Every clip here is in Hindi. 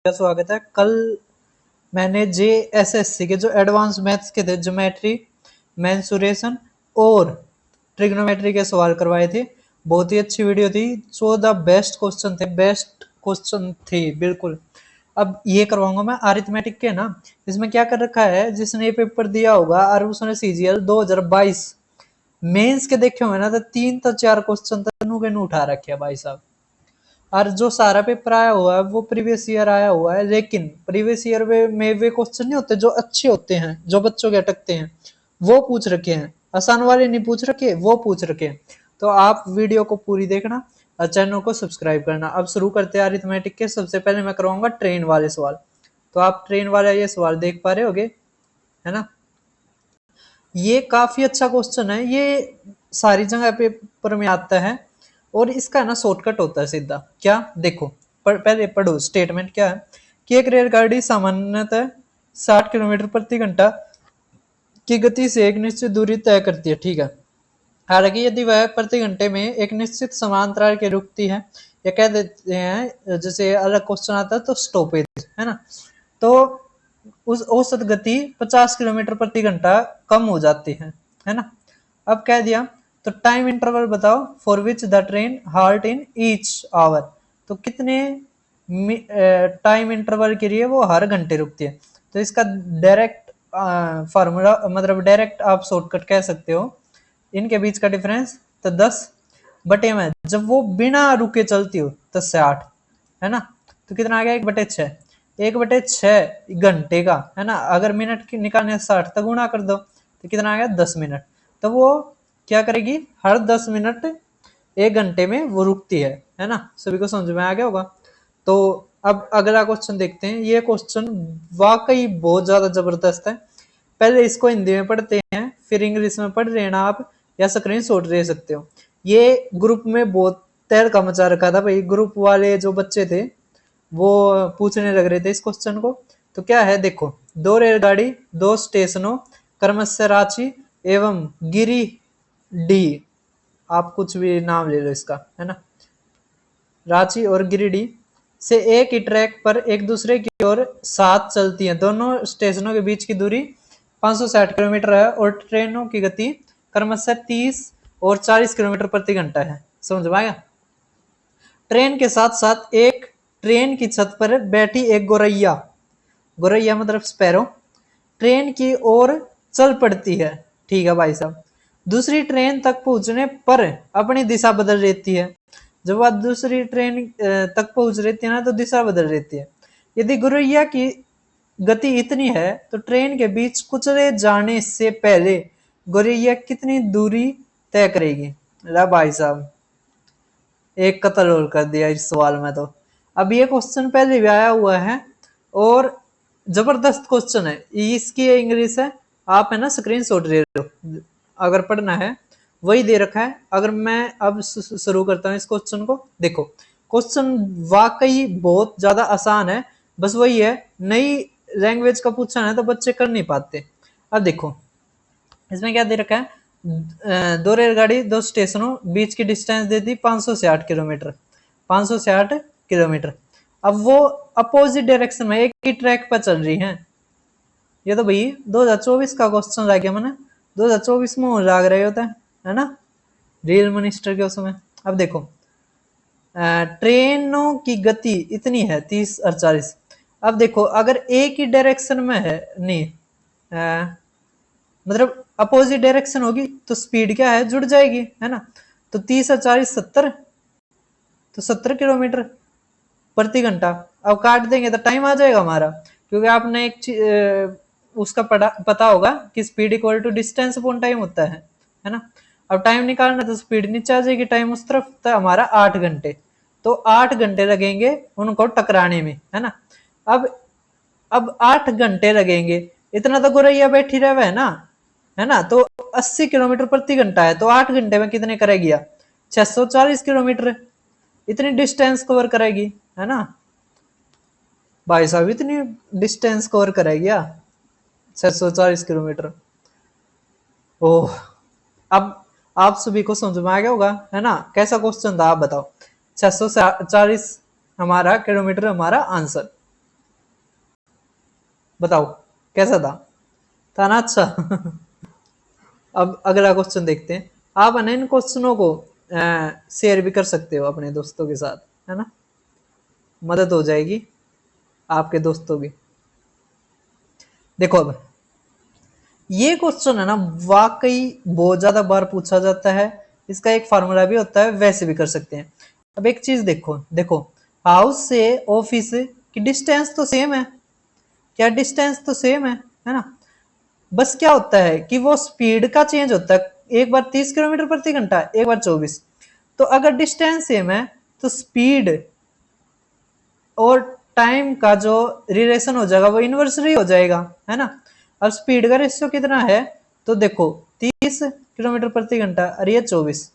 का स्वागत है। कल मैंने जेएसएससी के जो एडवांस मैथ्स के थे, ज्योमेट्री, मेंसुरेशन और ट्रिग्नोमेट्री के सवाल करवाए थे। बहुत ही अच्छी वीडियो थी। 14 बेस्ट क्वेश्चन थे, बेस्ट क्वेश्चन थे बिल्कुल। अब ये करवाऊंगा मैं अरिथमेटिक के ना। इसमें क्या कर रखा है, जिसने ये पेपर दिया होगा और उसने सीजीएल 2022 मेंस के देखे होंगे ना, तो 3 तो 4 क्वेश्चन तनु के उठा रखे हैं भाई साहब। और जो सारा पेपर आया हुआ है वो प्रीवियस ईयर आया हुआ है, लेकिन प्रीवियस ईयर में वे क्वेश्चन नहीं होते जो अच्छे होते हैं, जो बच्चों के अटकते हैं, वो पूछ रखे हैं। आसान वाले नहीं पूछ रखे, वो पूछ रखे हैं। तो आप वीडियो को पूरी देखना और चैनल को सब्सक्राइब करना। अब शुरू करते हैं अरिथमेटिक के। सबसे पहले मैं करवाऊंगा ट्रेन वाले सवाल। तो आप ट्रेन वाले ये सवाल देख पा रहे होगे, है ना। ये काफी अच्छा क्वेश्चन है, ये सारी जगह पेपर में आता है और इसका ना शॉर्टकट होता है सीधा। क्या देखो, पहले पढ़ो स्टेटमेंट क्या है कि एक रेलगाड़ी सामान्यतः 60 किलोमीटर प्रति घंटा की गति से एक निश्चित दूरी तय करती है, ठीक है। हालांकि यदि वह प्रति घंटे में एक निश्चित समांतराल के रुकती है, या कह देते हैं, जैसे अलग क्वेश्चन आता है तो स्टॉपेज, है ना, तो उस औसत गति 50 किलोमीटर प्रति घंटा कम हो जाती है ना। अब कह दिया तो टाइम इंटरवल बताओ for which the train halt in each hour. तो कितने टाइम इंटरवल के लिए वो हर घंटे रुकती है। तो इसका डायरेक्ट फार्मूला, मतलब डायरेक्ट आप शॉर्टकट कह सकते हो, इनके बीच का डिफरेंस तो 10 बटे में, जब वो बिना रुके चलती हो तो 60, है ना। तो कितना आ गया, 1/6। 1/6 घंटे का, है ना। अगर मिनट की निकालने 60 तो गुणा कर दो, तो कितना आ गया, 10 मिनट। तो वो क्या करेगी, हर 10 मिनट 1 घंटे में वो रुकती है ना। सभी को समझ में आ गया होगा। तो अब अगला क्वेश्चन देखते हैं। ये क्वेश्चन वाकई बहुत ज्यादा जबरदस्त है। पहले इसको हिंदी में पढ़ते हैं, फिर इंग्लिश में पढ़ रहे ना आप, या स्क्रीन शॉट ले सकते हो। ये ग्रुप में बहुत तहलका मचा रखा था भाई। ग्रुप वाले जो बच्चे थे वो पूछने लग रहे थे इस क्वेश्चन को। तो क्या है देखो, 2 रेलगाड़ी 2 स्टेशनों क्रमशः रांची एवं गिरिडीह, आप कुछ भी नाम ले लो इसका, है ना, रांची और गिरिडीह से एक ही ट्रैक पर एक दूसरे की ओर साथ चलती हैं। दोनों स्टेशनों के बीच की दूरी 560 किलोमीटर है और ट्रेनों की गति क्रमशः 30 और 40 किलोमीटर प्रति घंटा है। समझ में आया। ट्रेन के साथ साथ एक ट्रेन की छत पर बैठी एक गोरैया, गोरैया मतलब स्पैरो, ट्रेन की ओर चल पड़ती है, ठीक है भाई साहब। दूसरी ट्रेन तक पहुंचने पर अपनी दिशा बदल लेती है। जब वह दूसरी ट्रेन तक पहुंच रहती है ना, तो दिशा बदल रहती है। यदि गोरैया की गति इतनी है तो ट्रेन के बीच कुचले जाने से पहले गोरैया कितनी दूरी तय करेगी। ला भाई साहब, एक कत्ल और कर दिया इस सवाल में। तो अब ये क्वेश्चन पहले भी आया हुआ है और जबरदस्त क्वेश्चन है। इसकी इंग्लिश है, आप है ना स्क्रीनशॉट ले लो अगर पढ़ना है, वही दे रखा है। अगर मैं अब शुरू करता हूँ इस क्वेश्चन को, देखो क्वेश्चन वाकई बहुत ज्यादा आसान है। बस वही है, नई लैंग्वेज का पूछना है तो बच्चे कर नहीं पाते। अब देखो इसमें क्या दे रखा है, 2 रेलगाड़ी 2 स्टेशनों बीच की डिस्टेंस दे दी 560 किलोमीटर, 560 किलोमीटर। अब वो अपोजिट डायरेक्शन में एक ही ट्रैक पर चल रही हैं। ये तो भाई 2024 का क्वेश्चन ला गया मैंने, 2024 में लाग रहे होता है ना, रेल मिनिस्टर के उसमें। अब देखो ट्रेनों की गति इतनी है 30 और 40। अब देखो अगर एक ही डायरेक्शन में है, नहीं मतलब अपोजिट डायरेक्शन होगी तो स्पीड क्या है, जुड़ जाएगी, है ना। तो 30 और 40 70, तो 70 किलोमीटर प्रति घंटा। अब काट देंगे तो टाइम आ जाएगा हमारा, क्योंकि आपने एक उसका पता होगा कि speed equal to distance upon time होता है ना। अब टाइम निकालना तो स्पीड नीचे आ जाएगी, टाइम उस तरफ, तो हमारा 8 घंटे। तो 8 घंटे लगेंगे उनको टकराने में, है ना। अब 8 घंटे लगेंगे, इतना तो गोरैया बैठी रहे है ना। तो 80 किलोमीटर प्रति घंटा है, तो 8 घंटे में कितने करेगी, 640 किलोमीटर, इतनी डिस्टेंस कवर करेगी, है ना भाई साहब। इतनी डिस्टेंस कवर करेगी 640 किलोमीटर। ओह, अब आप सभी को समझ में आ गया होगा, है ना। कैसा क्वेश्चन था आप बताओ। 640 हमारा किलोमीटर, हमारा आंसर। बताओ कैसा था ना अच्छा। अब अगला क्वेश्चन देखते हैं। आप है ना इन क्वेश्चनों को शेयर भी कर सकते हो अपने दोस्तों के साथ, है ना, मदद हो जाएगी आपके दोस्तों की। देखो अब ये क्वेश्चन है ना, वाकई बहुत ज्यादा बार पूछा जाता है। इसका एक फार्मूला भी होता है, वैसे भी कर सकते हैं। अब एक चीज देखो, देखो हाउस से ऑफिस की डिस्टेंस तो सेम है, क्या डिस्टेंस तो सेम है ना। बस क्या होता है कि वो स्पीड का चेंज होता है, एक बार 30 किलोमीटर प्रति घंटा, एक बार 24। तो अगर डिस्टेंस सेम है तो स्पीड और टाइम का जो रिलेशन हो जाएगा वो इन्वर्सली हो जाएगा, है ना। अब स्पीड का रेशियो कितना है, तो देखो 30 किलोमीटर प्रति घंटा और ये 24,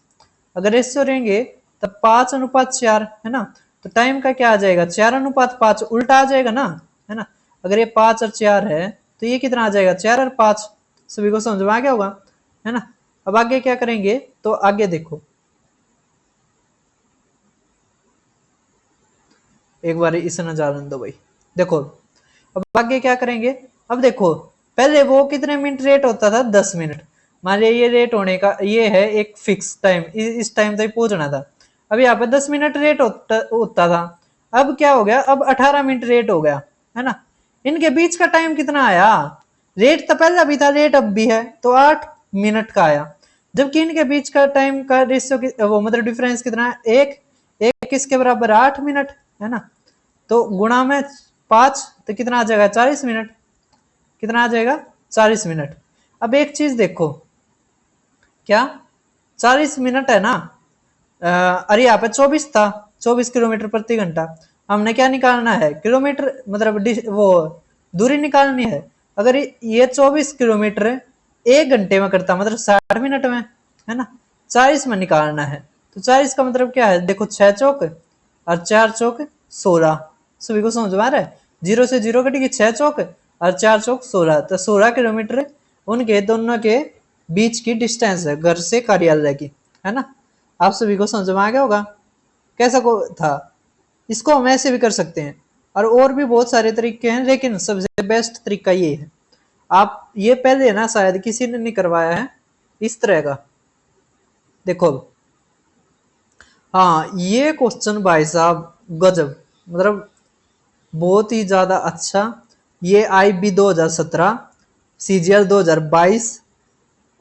अगर रेशियो रहेंगे तब 5:4, है ना। तो टाइम का क्या आ जाएगा, 4:5, उल्टा आ जाएगा ना, है ना। अगर ये 5 और 4 है तो ये कितना आ जाएगा, 4 और 5। सभी को समझ में आ गया होगा, है ना। अब आगे क्या करेंगे, तो आगे देखो, एक बार इसे न जाने दो भाई। देखो अब आगे क्या करेंगे। अब देखो पहले वो कितने मिनट रेट होता था, 10 मिनट। मान लिया ये रेट होने का ये है एक फिक्स टाइम, इस टाइम तक पहुंचना था। अब यहाँ पे 10 मिनट रेट होता था। अब क्या हो गया, अब 18 मिनट रेट हो गया, है ना। इनके बीच का टाइम कितना आया, रेट तो पहले भी था, रेट अब भी है, तो 8 मिनट का आया। जबकि इनके बीच का टाइम का रेशियो वो मतलब डिफरेंस कितना है, एक एक किसके बराबर, 8 मिनट, है ना। तो गुणा में 5 तो कितना आ जाएगा, 40 मिनट। कितना आ जाएगा, 40 मिनट। अब एक चीज देखो, क्या 40 मिनट है ना, अरे यहाँ पे 24 था, 24 किलोमीटर प्रति घंटा। हमने क्या निकालना है, किलोमीटर मतलब वो दूरी निकालनी है। अगर ये 24 किलोमीटर 1 घंटे में करता मतलब 60 मिनट में, है ना, 40 में निकालना है। तो 40 का मतलब क्या है, देखो 6 चौक और 4 चौक 16। सभी को समझ में आ रहा है, 0 से 0 कटेगी, 6 चौक और 4 चौक 16, तो 16 किलोमीटर उनके दोनों के बीच की डिस्टेंस है, घर से कार्यालय की, है ना। आप सभी को समझ में आ गया होगा कैसा को था। इसको हम ऐसे भी कर सकते हैं, और भी बहुत सारे तरीके हैं, लेकिन सबसे बेस्ट तरीका ये है। आप ये पहले ना शायद किसी ने नहीं करवाया है इस तरह का। देखो हाँ ये क्वेश्चन भाई साहब गजब, मतलब बहुत ही ज्यादा अच्छा। ये IB 2017, CGL 2022,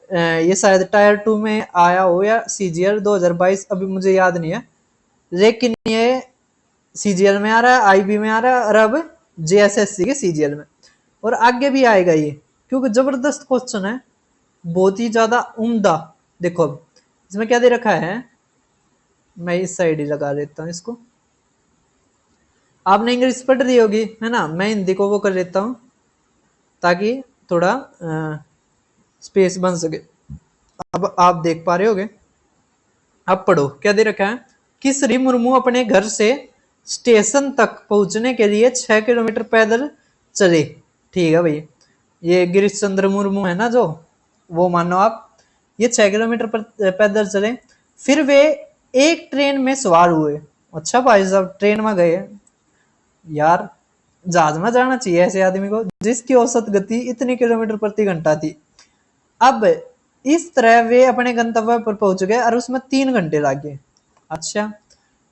ये शायद टायर 2 में आया हो या CGL 2022, अभी मुझे याद नहीं है। लेकिन ये CGL में आ रहा है, IB में आ रहा है, और अब JSSC के CGL में, और आगे भी आएगा ये, क्योंकि जबरदस्त क्वेश्चन है, बहुत ही ज्यादा उम्दा। देखो अब इसमें क्या दे रखा है, मैं इस साइड ही लगा लेता हूँ इसको। आपने इंग्लिश पढ़ रही होगी, है ना, मैं हिंदी को वो कर लेता हूँ ताकि थोड़ा स्पेस बन सके। अब आप देख पा रहे होगे, अब पढ़ो क्या दे रखा है कि श्री मुर्मू अपने घर से स्टेशन तक पहुंचने के लिए 6 किलोमीटर पैदल चले। ठीक है भाई, ये गिरीश चंद्र मुर्मू है ना जो, वो मानो आप, ये 6 किलोमीटर पैदल चले। फिर वे एक ट्रेन में सवार हुए। अच्छा भाई साहब ट्रेन में गए, यार जहाज में जाना चाहिए ऐसे आदमी को जिसकी औसत गति इतनी किलोमीटर प्रति घंटा थी। अब इस तरह वे अपने गंतव्य पर पहुंच गए और उसमें 3 घंटे लगे। अच्छा,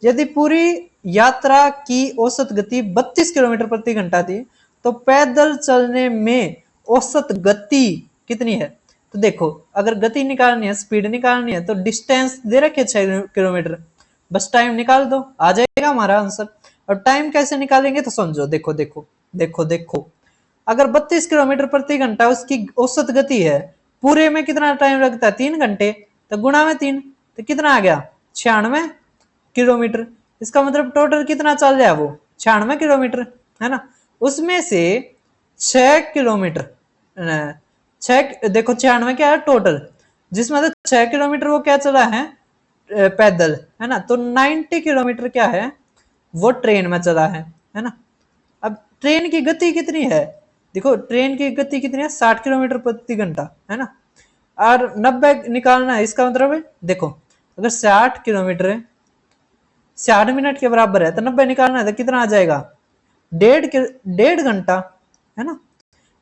यदि पूरी यात्रा की औसत गति 32 किलोमीटर प्रति घंटा थी तो पैदल चलने में औसत गति कितनी है। तो देखो अगर गति निकालनी है, स्पीड निकालनी है, तो डिस्टेंस दे रखे 6 किलोमीटर, बस टाइम निकाल दो, आ जाएगा हमारा आंसर। और टाइम कैसे निकालेंगे तो समझो, देखो देखो देखो देखो, अगर 32 किलोमीटर प्रति घंटा उसकी औसत गति है, पूरे में कितना टाइम लगता है, 3 घंटे, तो गुणा में 3, तो कितना आ गया, 96 किलोमीटर। इसका मतलब टोटल कितना चल रहा है वो, 96 किलोमीटर, है ना। उसमें से 6 किलोमीटर, छह देखो 96 क्या है टोटल, जिसमें से 6 किलोमीटर वो क्या चला है, पैदल, है ना। तो 90 किलोमीटर क्या है, वो ट्रेन में चला है ना। अब ट्रेन की गति कितनी है, देखो ट्रेन की गति कितनी है, 60 किलोमीटर प्रति घंटा, है ना। और 90 निकालना है, इसका मतलब है देखो अगर 60 किलोमीटर 60 मिनट के बराबर है तो 90 निकालना है तो कितना आ जाएगा, 1.5 घंटा, है ना।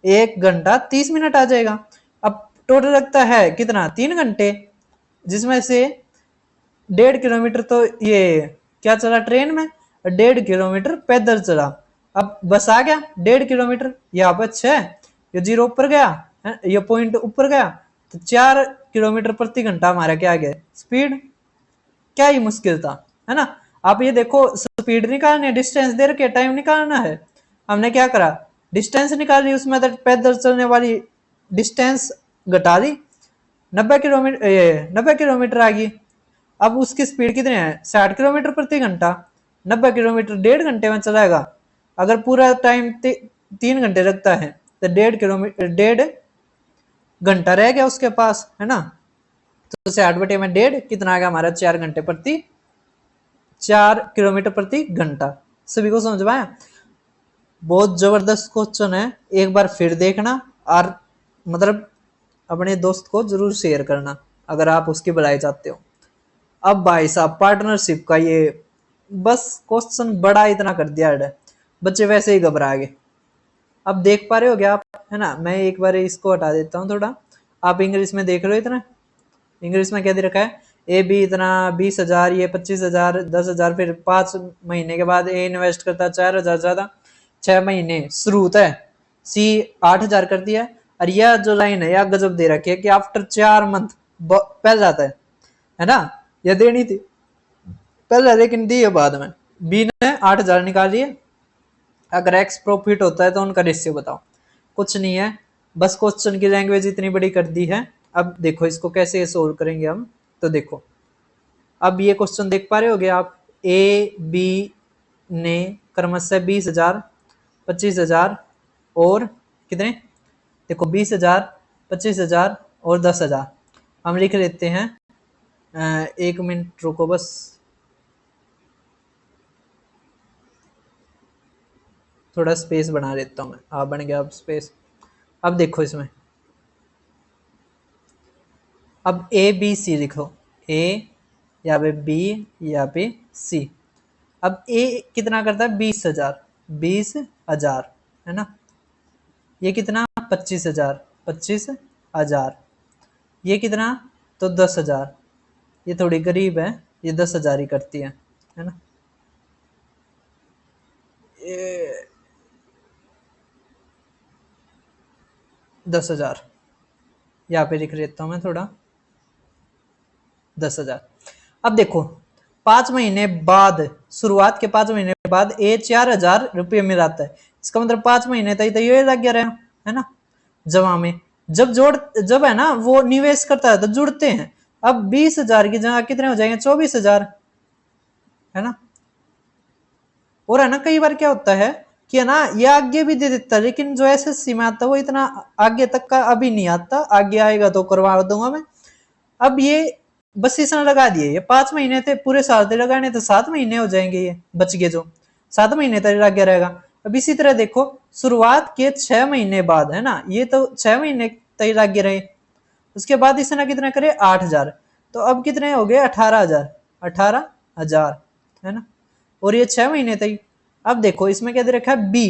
1 घंटा 30 मिनट आ जाएगा। अब टोटल लगता है कितना 3 घंटे, जिसमें से 1.5 किलोमीटर तो ये क्या चला ट्रेन में, 1.5 किलोमीटर पैदल चला। अब बस आ गया 1.5 किलोमीटर, यहाँ पर 6, ये जीरो ऊपर गया, ये पॉइंट ऊपर गया, तो 4 किलोमीटर प्रति घंटा हमारा क्या आ गया स्पीड। क्या ही मुश्किल था, है ना। आप ये देखो स्पीड निकालनी है, डिस्टेंस दे रखे, टाइम निकालना है, हमने क्या करा डिस्टेंस निकाली, उसमें तो पैदल चलने वाली डिस्टेंस घटा दी, 90 किलोमीटर आ गई। अब उसकी स्पीड कितनी है 60 किलोमीटर प्रति घंटा, 90 किलोमीटर 1.5 घंटे में चलाएगा। अगर पूरा टाइम 3 घंटे लगता है तो 1.5 किलोमीटर 1.5 घंटा रह गया उसके पास, है ना। तो 60/1.5 कितना आ गया हमारा 4 किलोमीटर प्रति घंटा। सभी को समझ में आया। बहुत जबरदस्त क्वेश्चन है, एक बार फिर देखना और मतलब अपने दोस्त को जरूर शेयर करना अगर आप उसकी भलाई चाहते हो। अब भाई साहब पार्टनरशिप का ये बस क्वेश्चन बड़ा इतना कर दिया है, बच्चे वैसे ही घबरा गए। अब देख पा रहे हो क्या आप, है ना। मैं एक बार इसको हटा देता हूँ थोड़ा, आप इंग्लिश में देख लो इतना। इंग्लिश में क्या दे रखा है, ए बी इतना 20,000, ये 25,000, 10,000, फिर 5 महीने के बाद ए इन्वेस्ट करता है 4,000 ज्यादा, 6 महीने शुरू होता है, सी 8,000 कर दिया। और यह जो लाइन है यह गजब दे रखी है कि आफ्टर 4 मंथ पहल जाता है ना। यह देनी थी पहले लेकिन दी है बाद में। बी ने 8,000 निकाल लिए, अगर एक्स प्रॉफिट होता है तो उनका रेशियो बताओ। कुछ नहीं है, बस क्वेश्चन की लैंग्वेज इतनी बड़ी कर दी है। अब देखो इसको कैसे सोल्व करेंगे हम, तो देखो अब ये क्वेश्चन देख पा रहे होगे आप, ए बी ने क्रमशः 20,000, 25,000 और कितने, देखो 20,000, 25,000 और 10,000 हम लिख लेते हैं। 1 मिनट रुको बस, थोड़ा स्पेस बना लेता हूँ मैं। हाँ बन गया अब स्पेस। अब देखो इसमें, अब ए बी सी लिखो, ए यहाँ पे बी यहाँ पे सी। अब ए कितना करता है 20,000, 20,000 है ना। ये कितना 25,000, 25,000। ये कितना तो 10,000, ये थोड़ी गरीब है, ये 10,000 ही करती है ना। ये 10,000 यहाँ पे लिख लेता हूँ मैं थोड़ा, 10,000। अब देखो 5 महीने बाद, शुरुआत के 5 महीने बाद ए 4,000 रुपये में आता है, इसका मतलब 5 महीने तक तो ये लग गया रहा है ना जमा में। जब है ना वो निवेश करता है तो जुड़ते हैं। अब 20,000 की जगह कितने हो जाएंगे 24,000, है ना। और है ना कई बार क्या होता है कि है ना ये आगे भी दे देता है, लेकिन जो एसएससी में आता है वो इतना आगे तक का अभी नहीं आता, आगे आएगा तो करवा दूंगा मैं। अब ये बस इसने लगा दिए, ये 5 महीने थे, पूरे साल तक लगाने तो 7 महीने हो जाएंगे, ये बच गए जो 7 महीने तक लग गया रहेगा। अब इसी तरह देखो शुरुआत के 6 महीने बाद, है ना, ये तो 6 महीने तक लग गए रहे, उसके बाद इसने कितना करे 8,000, तो अब कितने हो गए 18,000, 18,000 है ना। और ये 6 महीने तक। अब देखो इसमें क्या दे रखा है बी,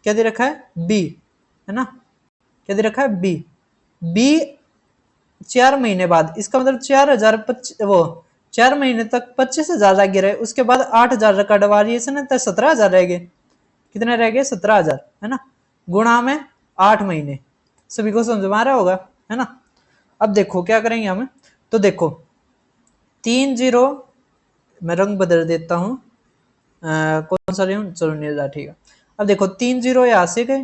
क्या दे रखा है बी, है ना, क्या दे रखा है बी। बी 4 महीने बाद, इसका मतलब 4,000 वो 4 महीने तक 25,000 लगे रहे, उसके बाद 8,000 का डिवारिएशन है, 17,000 रह गए। कितने रह गए 17,000, है ना, गुणा में 8 महीने। सभी को समझ में आ रहा होगा, है ना। अब देखो क्या करेंगे हम, तो देखो 3 जीरो, मैं रंग बदल देता हूँ, कौन सा लिखूं, चलो नीला ठीक है। अब देखो 3 जीरो यहाँ से गए,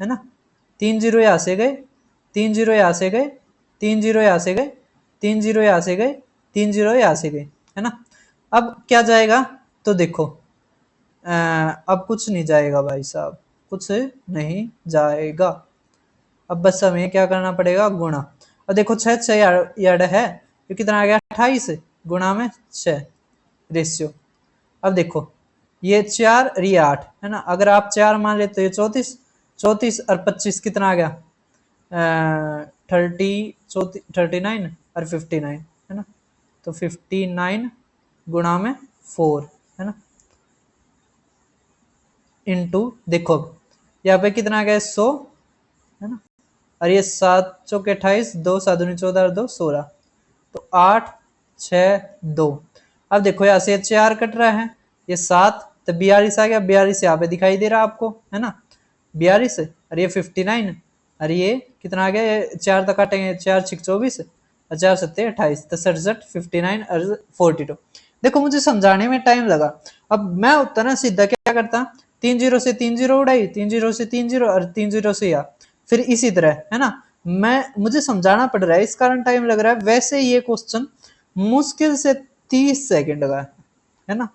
है ना, 3 जीरो यहाँ से गए, 3 जीरो यहाँ से गए, 3 जीरो यहाँ से गए, 3 जीरो यहाँ से गए, 3 जीरो यहाँ से गए, है ना। अब क्या जाएगा, तो देखो अब कुछ नहीं जाएगा भाई साहब, कुछ नहीं जाएगा। अब बस हमें क्या करना पड़ेगा गुणा। अब देखो 6 यार्ड है, तो कितना आ गया 28 गुणा में 6 रेशियो। अब देखो ये 4 और ये 8, है ना, अगर आप 4 मान लेते तो ये 34, 34 और 25 कितना आ गया 39 और 59, है ना, तो 59 गुणा में 4, है ना, इनटू देखो यहाँ पे कितना आ गया 100, है ना। और ये 7 चौके 28, 2 7 दूनी 14 और 2 16, तो 8 6 2। अब देखो यहाँ से 4 कट रहा है, ये 7 तो 42 आ गया, 42 यहाँ पे दिखाई दे रहा है आपको, है ना 42, और ये 59, और ये कितना आ गया, ये 4 तक काटेंगे, 4 6 24 और 4 7 28, तो 67 59 और 42। देखो मुझे समझाने में टाइम लगा, अब मैं होता ना सीधा क्या करता, 3 जीरो से 3 जीरो उड़ाई, 3 जीरो से 3 जीरो और 3 जीरो से या फिर इसी तरह, है ना। मुझे समझाना पड़ रहा है इस कारण टाइम लग रहा है, वैसे ये क्वेश्चन मुश्किल से 30 सेकंड का है ना,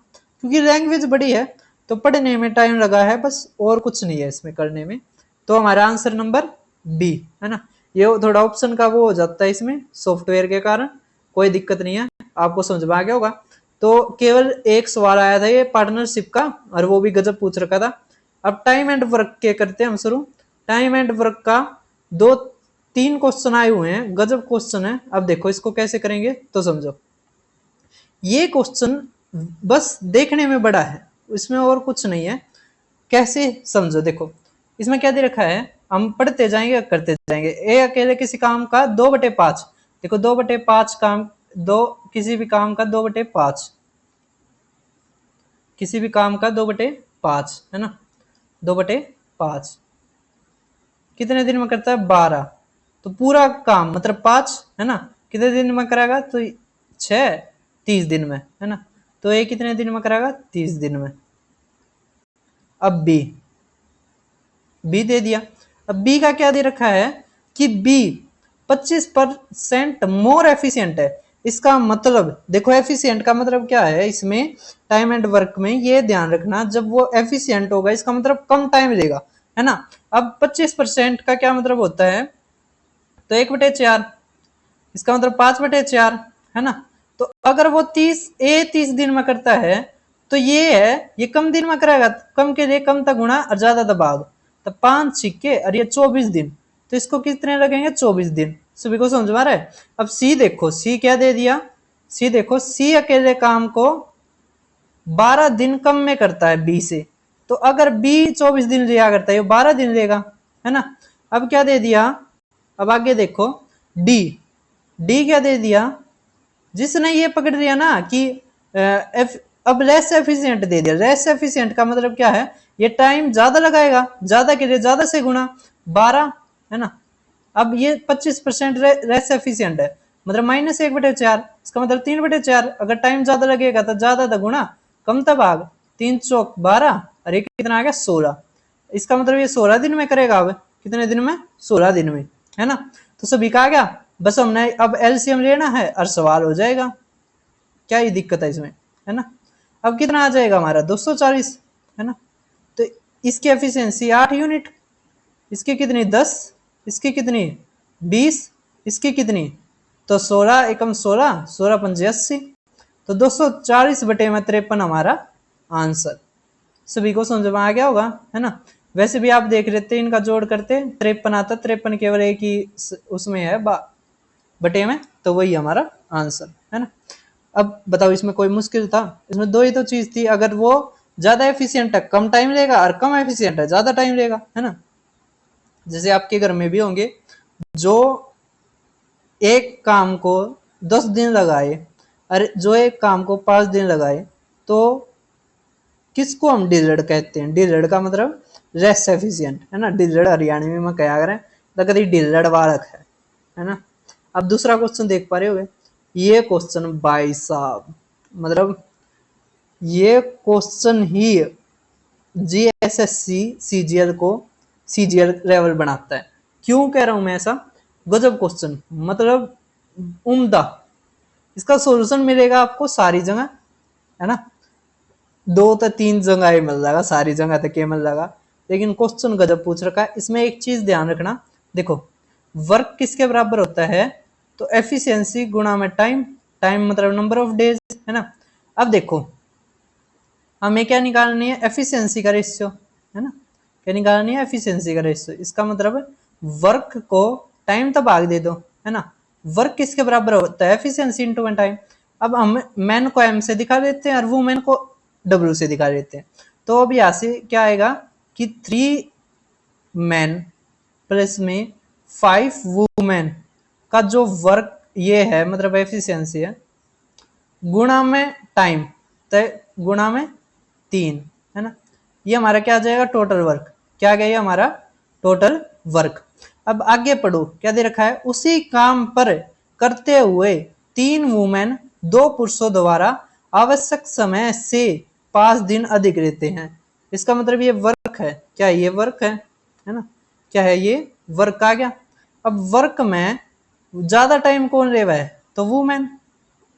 क्योंकि लैंग्वेज बड़ी है तो पढ़ने में टाइम लगा है बस, और कुछ नहीं है इसमें करने में। तो हमारा आंसर नंबर बी है ना। ये थोड़ा ऑप्शन का वो हो जाता है इसमें सॉफ्टवेयर के कारण, कोई दिक्कत नहीं है, आपको समझ में आ गया होगा। तो केवल एक सवाल आया था ये पार्टनरशिप का, और वो भी गजब पूछ रखा था। अब टाइम एंड वर्क के करते हैं हम शुरू। टाइम एंड वर्क का 2-3 क्वेश्चन आए हुए हैं, गजब क्वेश्चन है। अब देखो इसको कैसे करेंगे तो समझो, ये क्वेश्चन बस देखने में बड़ा है, इसमें और कुछ नहीं है, कैसे समझो। देखो इसमें क्या दे रखा है, हम पढ़ते जाएंगे करते जाएंगे। ए अकेले किसी काम का 2/5, देखो 2/5 काम, दो किसी भी काम का 2/5, किसी भी काम का 2/5 है ना, 2/5 कितने दिन में करता है 12, तो पूरा काम मतलब 5 है ना, कितने दिन में कराएगा तो 6 30 दिन में है ना, तो ये कितने दिन में कराएगा 30 दिन में। अब बी दे दिया। अब बी का क्या दे रखा है कि बी 25% मोर एफिशिएंट है। इसका मतलब देखो एफिशिएंट का मतलब क्या है, इसमें टाइम एंड वर्क में ये ध्यान रखना, जब वो एफिशिएंट होगा इसका मतलब कम टाइम लेगा, है ना। अब 25% का क्या मतलब होता है, तो 1/4, इसका मतलब 5/4 है ना। तो अगर वो 30 दिन में करता है तो ये है, ये कम दिन में कराएगा, कम के लिए कम तक गुणा और ज्यादा दबाव, तो 5 छिक्के और ये 24 दिन, तो इसको कितने लगेंगे 24 दिन। सभी को समझ में आ रहा है। अब सी देखो, सी क्या दे दिया, सी देखो, सी अकेले काम को 12 दिन कम में करता है बी से, तो अगर बी 24 दिन लिया करता है, 12 दिन लेगा, है ना। अब क्या दे दिया, अब आगे देखो डी, डी क्या दे दिया, जिसने ये पकड़ लिया ना कि अब लेस एफिशिएंट दे दिया। लेस एफिशिएंट का मतलब क्या है, ये टाइम ज्यादा लगाएगा, ज्यादा के लिए ज्यादा से गुणा 12 है ना। अब ये 25% लेस एफिशिएंट है, मतलब -1/4, इसका मतलब 3/4। अगर टाइम ज्यादा लगेगा तो ज्यादा था गुणा, कम था भाग, 3 चौक 12 और एक कितना आ गया 16, इसका मतलब ये 16 दिन में करेगा। अब कितने दिन में, 16 दिन में, है ना। तो सभी का आ गया, बस हमने अब एलसीएम लेना है और सवाल हो जाएगा, क्या ही दिक्कत है इसमें, है ना। अब कितना आ जाएगा हमारा 240, है ना। तो इसकी एफिशिएंसी 8 यूनिट, इसकी कितनी 10, इसकी कितनी 20, इसकी कितनी, तो 16 एकम 16, 16 पंजे 80, तो 240/53 हमारा आंसर। सभी को समझ में आ गया होगा, है ना। वैसे भी आप देख रहे थे इनका जोड़ करते 53 आता, 53 केवल एक ही उसमें है बटे में, तो वही हमारा आंसर है ना। अब बताओ इसमें कोई मुश्किल था, इसमें दो ही तो चीज थी, अगर वो ज्यादा एफिशिएंट है कम टाइम लेगा, और कम एफिशिएंट है ज्यादा टाइम लेगा, है ना। जैसे आपके घर में भी होंगे जो एक काम को 10 दिन लगाए और जो एक काम को 5 दिन लगाए, तो किसको हम डिलेड कहते हैं। डिलेड का मतलब लेस एफिशिएंट, है ना। डिलेड हरियाणवी में क्या करें, तो कभी डिलेड वारक है ना। अब दूसरा क्वेश्चन देख पा रहे हो, ये क्वेश्चन भाई साहब, मतलब ये क्वेश्चन ही जीएसएससी सीजीएल को सीजीएल लेवल बनाता है। क्यों कह रहा हूं मैं ऐसा, गजब क्वेश्चन, मतलब उम्दा। इसका सॉल्यूशन मिलेगा आपको सारी जगह, है ना। 2 तो 3 जगह ही मिल जाएगा, सारी जगह तक ये मिल जाएगा, लेकिन क्वेश्चन गजब पूछ रखा है। इसमें एक चीज ध्यान रखना, देखो वर्क किसके बराबर होता है, तो एफिशिएंसी गुणा में टाइम, टाइम मतलब नंबर ऑफ डेज, है ना। अब देखो हमें क्या निकालनी है, एफिशिएंसी का रेशियो, है ना। क्या निकालनी है, एफिशिएंसी का रेशियो। इसका मतलब वर्क को टाइम तो भाग दे दो, है ना। वर्क किसके बराबर होता है, एफिशिएंसी इनटू टाइम। अब हम मैन को एम से दिखा देते हैं और वुमेन को डब्ल्यू से दिखा देते हैं, तो अब यहाँ से क्या आएगा कि 3 मैन प्लस में 5 वुमेन का जो वर्क ये है, मतलब एफिशिएंसी है, गुणा में टाइम, तो गुणा में 3, है ना। ये हमारा क्या आ जाएगा, टोटल वर्क। क्या गया ये हमारा टोटल वर्क। अब आगे पढ़ो, क्या दे रखा है, उसी काम पर करते हुए 3 वुमेन 2 पुरुषों द्वारा आवश्यक समय से 5 दिन अधिक रहते हैं। इसका मतलब ये वर्क है। क्या ये वर्क है ना। क्या है ये वर्क आ गया। अब वर्क में ज्यादा टाइम कौन ले रहा है, तो वुमेन।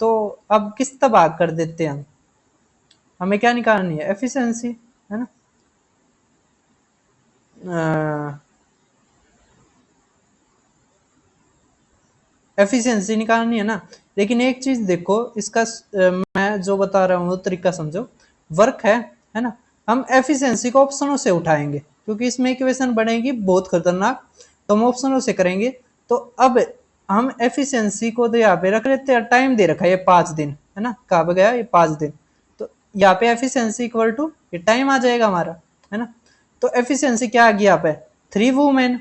तो अब किस तरह भाग कर देते हैं हम, हमें क्या निकालनी है, एफिशिएंसी, है ना। एफिशिएंसी निकालनी है ना। लेकिन एक चीज देखो, इसका मैं जो बता रहा हूँ वो तरीका समझो। वर्क है ना। हम एफिशिएंसी को ऑप्शनों से उठाएंगे, क्योंकि इसमें इक्वेशन बनेगी बहुत खतरनाक, तो हम ऑप्शनों से करेंगे। तो अब हम एफिशिएंसी को तो यहाँ पे रख लेते हैं, टाइम दे रखा है ये 5 दिन, है ना। कहाँ गया ये 5 दिन, तो यहाँ पे एफिशिएंसी इक्वल टू ये टाइम आ जाएगा हमारा, है ना। तो एफिशिएंसी क्या आ गई यहाँ पे, 3 वुमेन,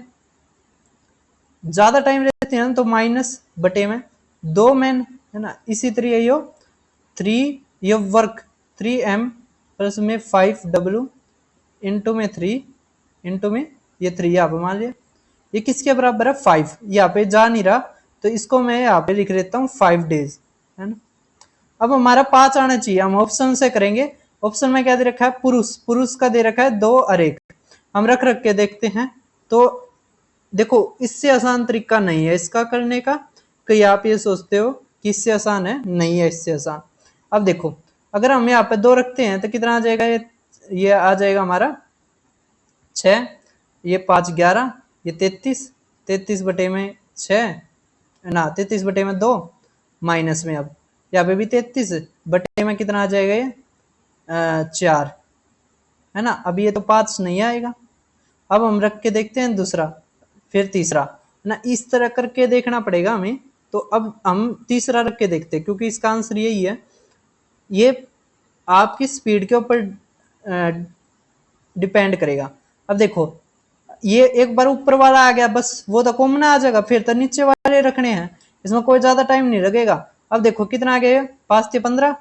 ज्यादा टाइम रहते हैं तो माइनस बटे में 2 मैन, है ना। इसी तरह यो 3 ये वर्क 3m प्लस में 5w इंटू में 3 इंटू में ये 3 यहाँ पे मान लिया, ये किसके बराबर है, 5। यहाँ पे जा नहीं रहा तो इसको मैं यहाँ पे लिख लेता हूँ 5 डेज, है ना। अब हमारा 5 आना चाहिए, हम ऑप्शन से करेंगे। ऑप्शन में क्या दे रखा है, पुरुष, पुरुष का दे रखा है 2 और 1। हम रख रख के देखते हैं। तो देखो इससे आसान तरीका नहीं है इसका करने का, कहीं आप ये सोचते हो कि इससे आसान है, नहीं है इससे आसान। अब देखो अगर हम यहाँ पे 2 रखते हैं तो कितना आ जाएगा, ये आ जाएगा हमारा 6, ये 5 11, ये 33, 33 बटे में 6 ना, 33 बटे में 2 माइनस में, अब यहाँ पे भी 33 बटे में कितना आ जाएगा, ये 4, है ना। अब ये तो 5 नहीं आएगा। अब हम रख के देखते हैं दूसरा, फिर तीसरा, है ना। इस तरह करके देखना पड़ेगा हमें। तो अब हम तीसरा रख के देखते हैं, क्योंकि इसका आंसर यही है। ये आपकी स्पीड के ऊपर डिपेंड करेगा। अब देखो ये एक बार ऊपर वाला आ गया, बस वो तो कॉमन आ जाएगा, फिर तो नीचे वाले रखने हैं, इसमें कोई ज्यादा टाइम नहीं लगेगा। अब देखो कितना आ गया, 5 से 15,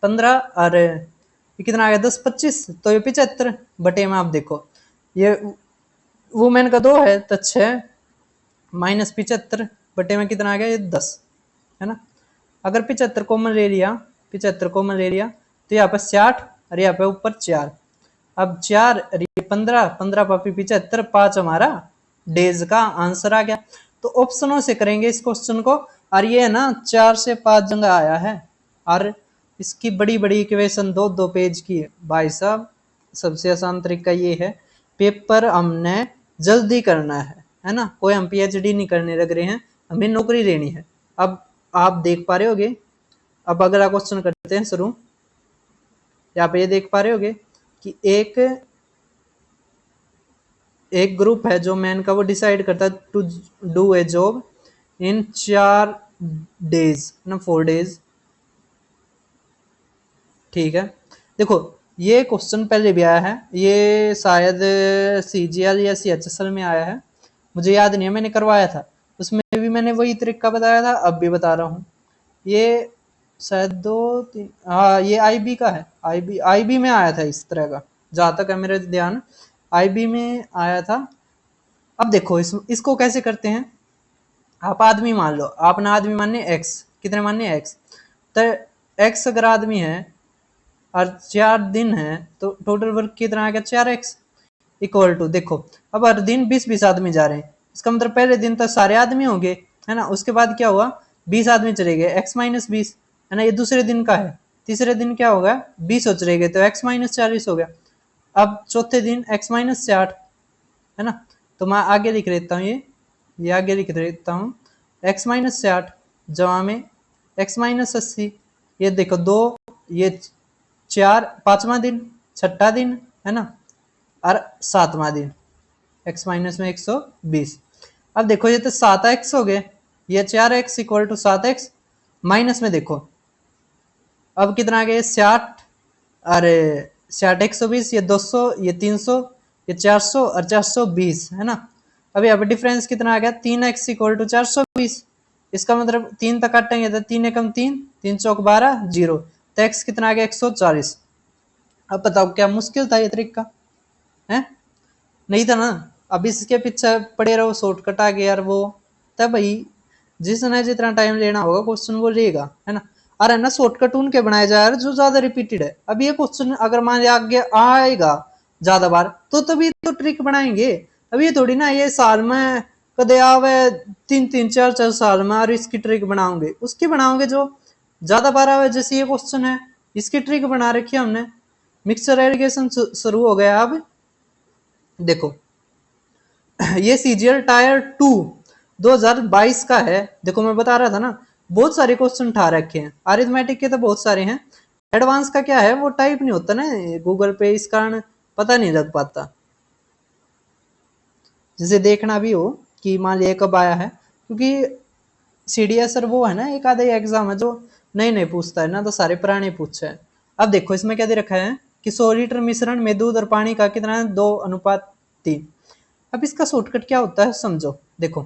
15 और ये कितना आ गया, 10 25, तो ये 75 बटे में। आप देखो ये वुमेन का 2 है तो 6 माइनस 75 बटे में कितना आ गया, ये 10, है ना। अगर 75 कॉमन ले लिया, 75 कॉमन ले लिया तो यहाँ पर 60 और यहाँ पे ऊपर 4। अब 4 और ये 15, 15 पापी 75, 5 हमारा डेज का आंसर आ गया। तो ऑप्शनों से करेंगे इस क्वेश्चन को। और ये है ना 4 से 5 जगह आया है, और इसकी बड़ी बड़ी इक्वेशन 2-2 पेज की है भाई साहब। सबसे आसान तरीका ये है, पेपर हमने जल्दी करना है ना। कोई हम पीएचडी नहीं करने लग रहे हैं, हमें नौकरी लेनी है। अब आप देख पा रहे होगे, अब अगला क्वेश्चन करते हैं शुरू। यहाँ पे ये देख पा रहे होगे कि एक ग्रुप है जो मैन का, वो डिसाइड करता है to do a job in 4 days ना 4 डेज, ठीक है। देखो ये क्वेश्चन पहले भी आया है, ये शायद सीजीएल या सीएचएसएल में आया है, मुझे याद नहीं है, मैंने करवाया था उसमें भी मैंने वही तरीका बताया था, अब भी बता रहा हूँ। ये शायद 2-3, हाँ ये आईबी का है, आईबी में आया था इस तरह का, जहाँ तक है मेरा ध्यान आईबी में आया था। अब देखो इसको कैसे करते हैं। आप आदमी मान लो, आपने आदमी मानने एक्स, कितने मानने एक्स, तो एक्स अगर आदमी है और 4 दिन है तो टोटल वर्क कितना आ गया, 4x इक्वल टू, देखो अब हर दिन 20-20 आदमी जा रहे हैं, इसका मतलब पहले दिन तो सारे आदमी होंगे, है ना। उसके बाद क्या हुआ, 20 आदमी चले गए, x माइनस 20, है ना। ये दूसरे दिन का है, तीसरे दिन क्या होगा, 20 हो चले गए तो x माइनस 40 हो गया। अब चौथे दिन x माइनस 60, है ना। तो मैं आगे लिख लेता हूँ, ये आगे लिख देता हूँ, x माइनस 60 जमा में x माइनस 80, ये देखो 2, ये 4, 5वां दिन, 6ठा दिन, है ना, और 7वां दिन, x माइनस में 120। अब देखो ये तो 7x हो गए, ये 4x equal to 7x, minus में देखो अब कितना आ गया, 60, अरे 60 120, ये 200, ये 300, ये 400 और 420, है ना। अब यहाँ पे डिफरेंस कितना आ गया, 3x इक्वल टू 420। इसका मतलब 3 तक काटेंगे तो 3 एकम 3, 3 चौक 12, 0, तो x कितना आ गया 140। अब बताओ क्या मुश्किल था ये तरीका है? नहीं था ना। अब इसके पीछे पड़े रहो शॉर्टकट आ गया यार वो, तब भाई जिसने जितना टाइम लेना होगा क्वेश्चन वो लेगा, है ना। अरे ना शॉर्टकट उनके बनाए जाए यार जो ज्यादा रिपीटेड है। अब ये क्वेश्चन अगर मान लिया आगे आएगा ज्यादा बार तो तभी तो ट्रिक बनाएंगे। अब ये थोड़ी ना ये साल में कदे आवे 3-3 4-4 साल में और इसकी ट्रिक बनाओगे, उसकी बनाओगे जो ज्यादा बार आवे। जैसे ये क्वेश्चन है इसकी ट्रिक बना रखी है हमने। मिक्सचर एलिगेशन शुरू हो गया। अब देखो ये सीजीएल टायर 2 2022 का है। देखो मैं बता रहा था ना बहुत सारे क्वेश्चन उठा रखे हैं, अरिथमेटिक के तो बहुत सारे हैं। एडवांस का क्या है वो टाइप नहीं होता ना गूगल पे, इस कारण पता नहीं लग पाता। जैसे देखना भी हो कि मान लिया कब आया है, क्योंकि सीडीएसर वो है ना एक आधा एग्जाम है जो नए नए पूछता है ना, तो सारे पुराने पूछे हैं। अब देखो इसमें क्या दे रखा है कि 100 लीटर मिश्रण में दूध और पानी का कितना है 2:3। अब इसका शॉर्टकट क्या होता है समझो। देखो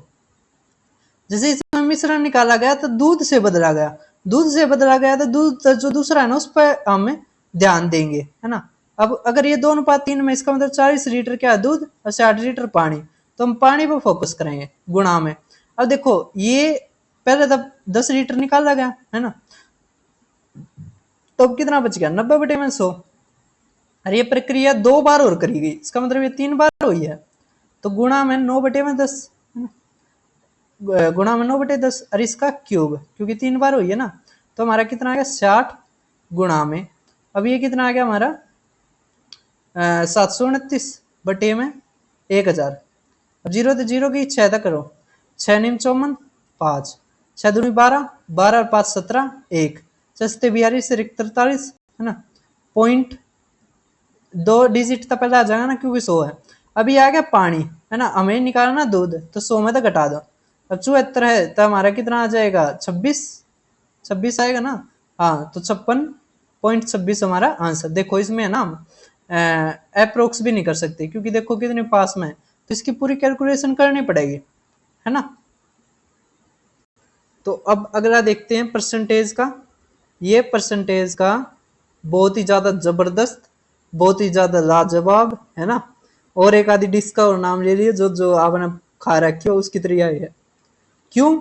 जैसे इसमें मिश्रण निकाला गया तो दूध से बदला गया, दूध से बदला गया तो दूध जो दूसरा है ना उस पर हमें ध्यान देंगे, है ना। अब अगर ये 2:3 में इसका मतलब 40 लीटर क्या दूध और 60 लीटर पानी, तो हम पानी पर फोकस करेंगे गुणा में। अब देखो ये पहले तब 10 लीटर निकाला गया है ना, तो अब कितना बच गया 90/100। और ये प्रक्रिया 2 बार और करी गई, इसका मतलब ये 3 बार हुई है, तो गुणा में 9/10, गुणा में 9/10 और इसका क्यूब, क्योंकि 3 बार हुई है ना, तो हमारा कितना आ गया 60 गुणा में। अब ये कितना आ गया हमारा 729 बटे में 1000। अब 0 तो 0 की 6 तक करो, 6 निम 54, 5, 6 दूनी 12, 12 और 5 17, 1, सस्ते 42 से 43, है ना। पॉइंट 2 डिजिट तो पहले आ जाएगा ना क्योंकि 100 है। अभी आ गया पानी, है ना, हमें निकालना दूध, तो 100 में तो घटा दो। अब 74 है तो हमारा कितना आ जाएगा 26, 26 आएगा ना। हाँ तो 56.26 हमारा आंसर। देखो इसमें है ना हम अप्रोक्स भी नहीं कर सकते क्योंकि देखो कितने पास में है, तो इसकी पूरी कैलकुलेशन करनी पड़ेगी, है ना। तो अब अगला देखते हैं परसेंटेज का। ये परसेंटेज का बहुत ही ज्यादा जबरदस्त, बहुत ही ज्यादा लाजवाब, है ना। और एक आधी डिश का और नाम ले लिए जो जो आपने खा रखी हो उसकी तरह है। क्यों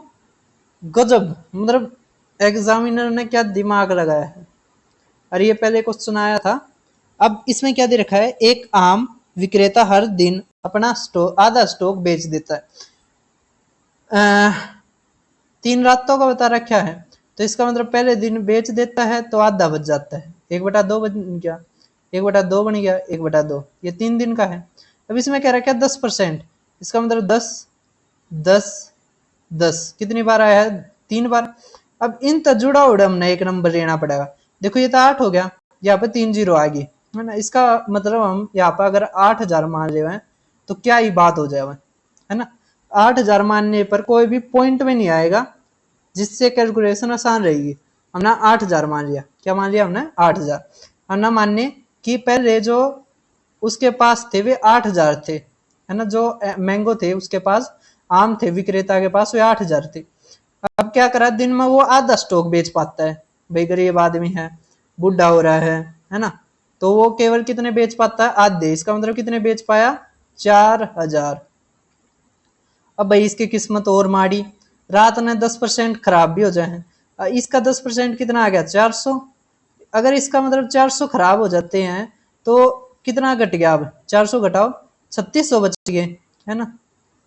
गजब, मतलब एग्जामिनर ने क्या दिमाग लगाया है। अरे ये पहले क्वेश्चन आया था। अब इसमें क्या दे रखा है, एक आम विक्रेता हर दिन अपना स्टॉक आधा स्टॉक बेच देता है। 3 रातों का बता रखा है, तो इसका मतलब पहले दिन बेच देता है तो आधा बच जाता है, 1/2 बन गया, 1/2 बन गया, 1/2 ये 3 दिन का है। अब इसमें क्या रखा है 10%, इसका मतलब 10 10 10 कितनी बार आया है 3 बार। अब इन तो जुड़ा उड़ा हमने एक नंबर लेना पड़ेगा। देखो ये तो 8 हो गया, यहाँ पे 3 0 आ गई, है ना। इसका मतलब हम यहाँ पे अगर 8000 मान ले तो क्या ही बात हो जाए, है ना। 8000 मानने पर कोई भी पॉइंट में नहीं आएगा, जिससे कैलकुलेशन आसान रहेगी। हमने 8000 मान लिया, क्या मान लिया हमने 8000। हमने मानने कि पहले जो उसके पास थे वे 8000 थे, है ना, जो मैंगो थे उसके पास, आम थे विक्रेता के पास वे 8000 थे। अब क्या करा दिन में वो आधा स्टॉक बेच पाता है, भाई गरीब आदमी है, बुढ़ा हो रहा है ना, तो वो केवल कितने बेच पाता है आधे, इसका मतलब कितने बेच पाया 4000। अब भाई इसकी किस्मत और माड़ी, रात में 10% खराब भी हो जाए। इसका 10% कितना आ गया 400। अगर इसका मतलब 400 खराब हो जाते हैं तो कितना घट गया, अब 400 घटाओ 3600 बच गए, है ना।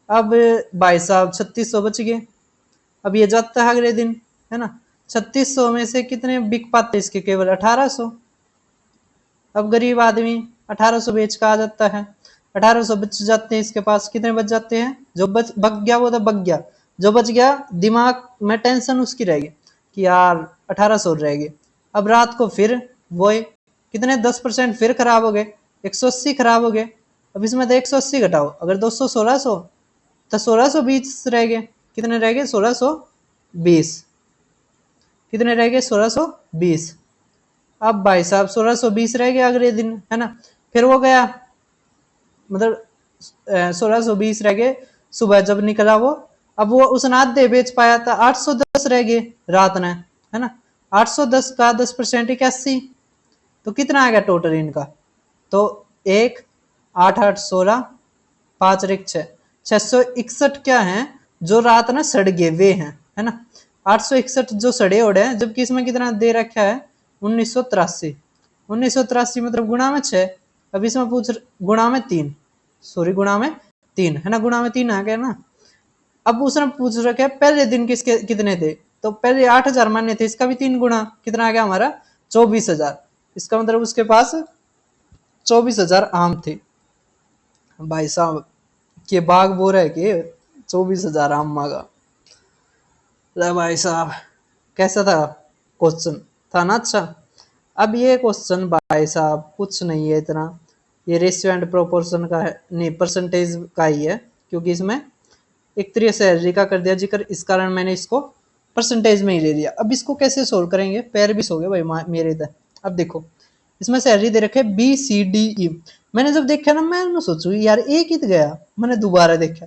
अब भाई साहब 3600 बच गए। अब ये जाता है अगले दिन, है ना। 3600 में से कितने बिक पाते इसके, केवल 1800। अब गरीब आदमी 1800 बेच का आ जाता है, 1800 बच जाते हैं इसके पास। कितने बच जाते हैं, जो बच गया वो तो बच गया, जो बच गया दिमाग में टेंशन उसकी रहेगी कि यार 1800 रहेगी। अब रात को फिर वो कितने 10% फिर खराब हो गए, 180 खराब हो गए। अब इसमें तो 180 घटाओ, अगर 200 1600 तो 1620 रह गए। कितने रह गए 1620, कितने रह गए 1620। अब भाई साहब 1620 रह गया अगले दिन, है ना। फिर वो गया मतलब 1620 रह गए, सुबह जब निकला वो, अब वो उसने आधे बेच पाया था, 810 रह गए रात ने, है ना। 810 का 10% 81, तो कितना आ गया टोटल इनका, तो 1 8 8 16 5 और 1 6, 661 क्या है जो रात ने सड़ गए वे हैं, है ना। 861 जो सड़े ओढ़े हैं, जबकि इसमें कितना दे रखा है 1983। 1983 मतलब गुणा में 6, अब इसमें पूछ गुणा में 3, सॉरी गुणा में 3, है ना, गुणा में 3 आ गया ना। अब उसने पूछ रखा है पहले दिन किसके कितने थे, तो पहले 8,000 मान्य थे, इसका भी 3 गुणा, कितना आ गया हमारा 24,000। इसका मतलब उसके पास 24,000 आम थे। भाई साहब के बाग बोल रहे कि 24,000 आम मांगा। ले भाई साहब कैसा था क्वेश्चन, था ना अच्छा। अब ये क्वेश्चन भाई साहब कुछ नहीं है इतना, ये रेशियो एंड प्रोपोर्शन का है, नहीं परसेंटेज का ही है, क्योंकि इसमें एक तरीके से सैलरी का कर दिया जिक्र, इस कारण मैंने इसको परसेंटेज में ही ले लिया। अब इसको कैसे सोल्व करेंगे, पैर भी सो गए भाई मेरे इधर। अब देखो इसमें सैलरी दे रखे बी सी डी ई, मैंने जब देखा ना मैं सोचू यार एक ही तो गया, मैंने दोबारा देखा,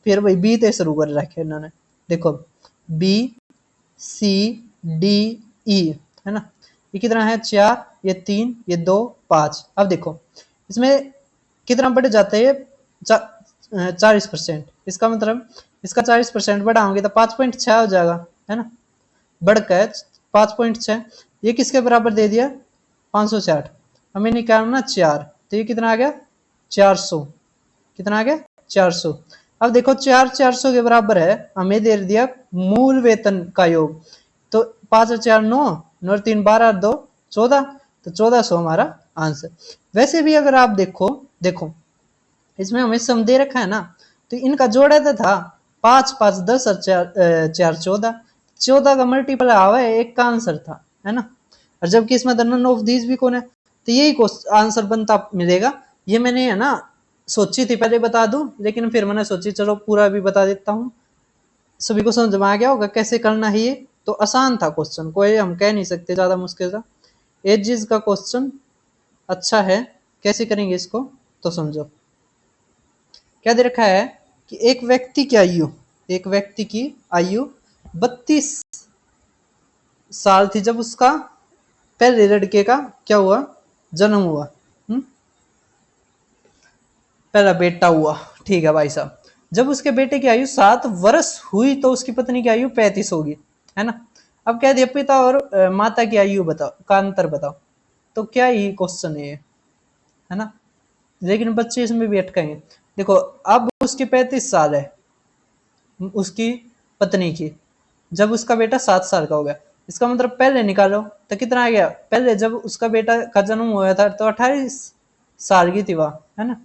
फिर भाई बी ते शुरू कर रखे इन्होंने। देखो बी सी डी ई, है ना, ये कितना है 4, ये 3, ये 2 5। अब देखो इसमें कितना बढ़ जाता है 40%, इसका मतलब इसका 40% बढ़ाओगे तो 5.6 हो जाएगा, है ना, बढ़कर 5.6। ये किसके बराबर दे दिया 560, हमें निकालना 4, तो ये कितना आ गया 400, कितना आ गया 400। अब देखो 400 के बराबर है, हमें दे दिया मूल वेतन का योग, तो 5 और 4 9, 9 और 3 12 और 2 14, तो 1400 हमारा आंसर। वैसे भी अगर आप देखो देखो इसमें हमें सम दे रखा है ना, तो इनका जोड़ा तो था 5 5 10 और 4 14, 14 का मल्टीपल आवा है, एक का आंसर था, है ना। और जबकि इसमें नन ऑफ दीज भी कौन है, तो यही आंसर बनता मिलेगा। ये मैंने है ना सोची थी पहले बता दूं, लेकिन फिर मैंने सोची चलो पूरा भी बता देता हूँ, सभी को समझ में आ गया होगा कैसे करना है ये। तो आसान था क्वेश्चन, कोई हम कह नहीं सकते ज्यादा मुश्किल था। एजेस का क्वेश्चन अच्छा है, कैसे करेंगे इसको तो समझो। क्या दे रखा है कि एक व्यक्ति की आयु, एक व्यक्ति की आयु 32 साल थी जब उसका पहले लड़के का क्या हुआ जन्म हुआ, पहला बेटा हुआ, ठीक है भाई साहब। जब उसके बेटे की आयु 7 वर्ष हुई तो उसकी पत्नी की आयु 35 होगी, है ना। अब कह दिया पिता और माता की आयु बताओ का अंतर बताओ, तो क्या ही क्वेश्चन है ये, है ना। लेकिन बच्चे इसमें भी अटकेंगे। देखो अब उसकी 35 साल है उसकी पत्नी की, जब उसका बेटा 7 साल का हो गया, इसका मतलब पहले निकालो तो कितना आ गया, पहले जब उसका बेटा का जन्म हुआ था तो 28 साल की थी वह, है ना।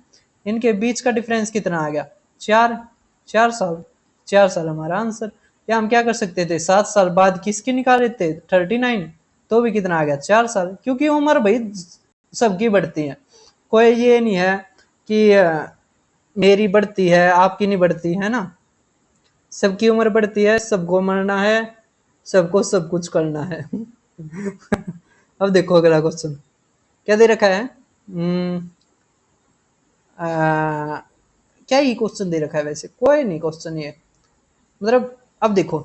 इनके बीच का डिफरेंस कितना आ गया 4, 4 साल, 4 साल हमारा आंसर। या हम क्या कर सकते थे 7 साल बाद किसकी निकाल लेते 39, तो भी कितना आ गया 4 साल, क्योंकि उम्र भाई सबकी बढ़ती है, कोई ये नहीं है कि मेरी बढ़ती है आपकी नहीं बढ़ती, है ना। सबकी उम्र बढ़ती है, सबको मरना है, सबको सब कुछ करना है। अब देखो अगला क्वेश्चन क्या दे रखा है, क्या ही क्वेश्चन दे रखा है, वैसे कोई नहीं क्वेश्चन ये, मतलब अब देखो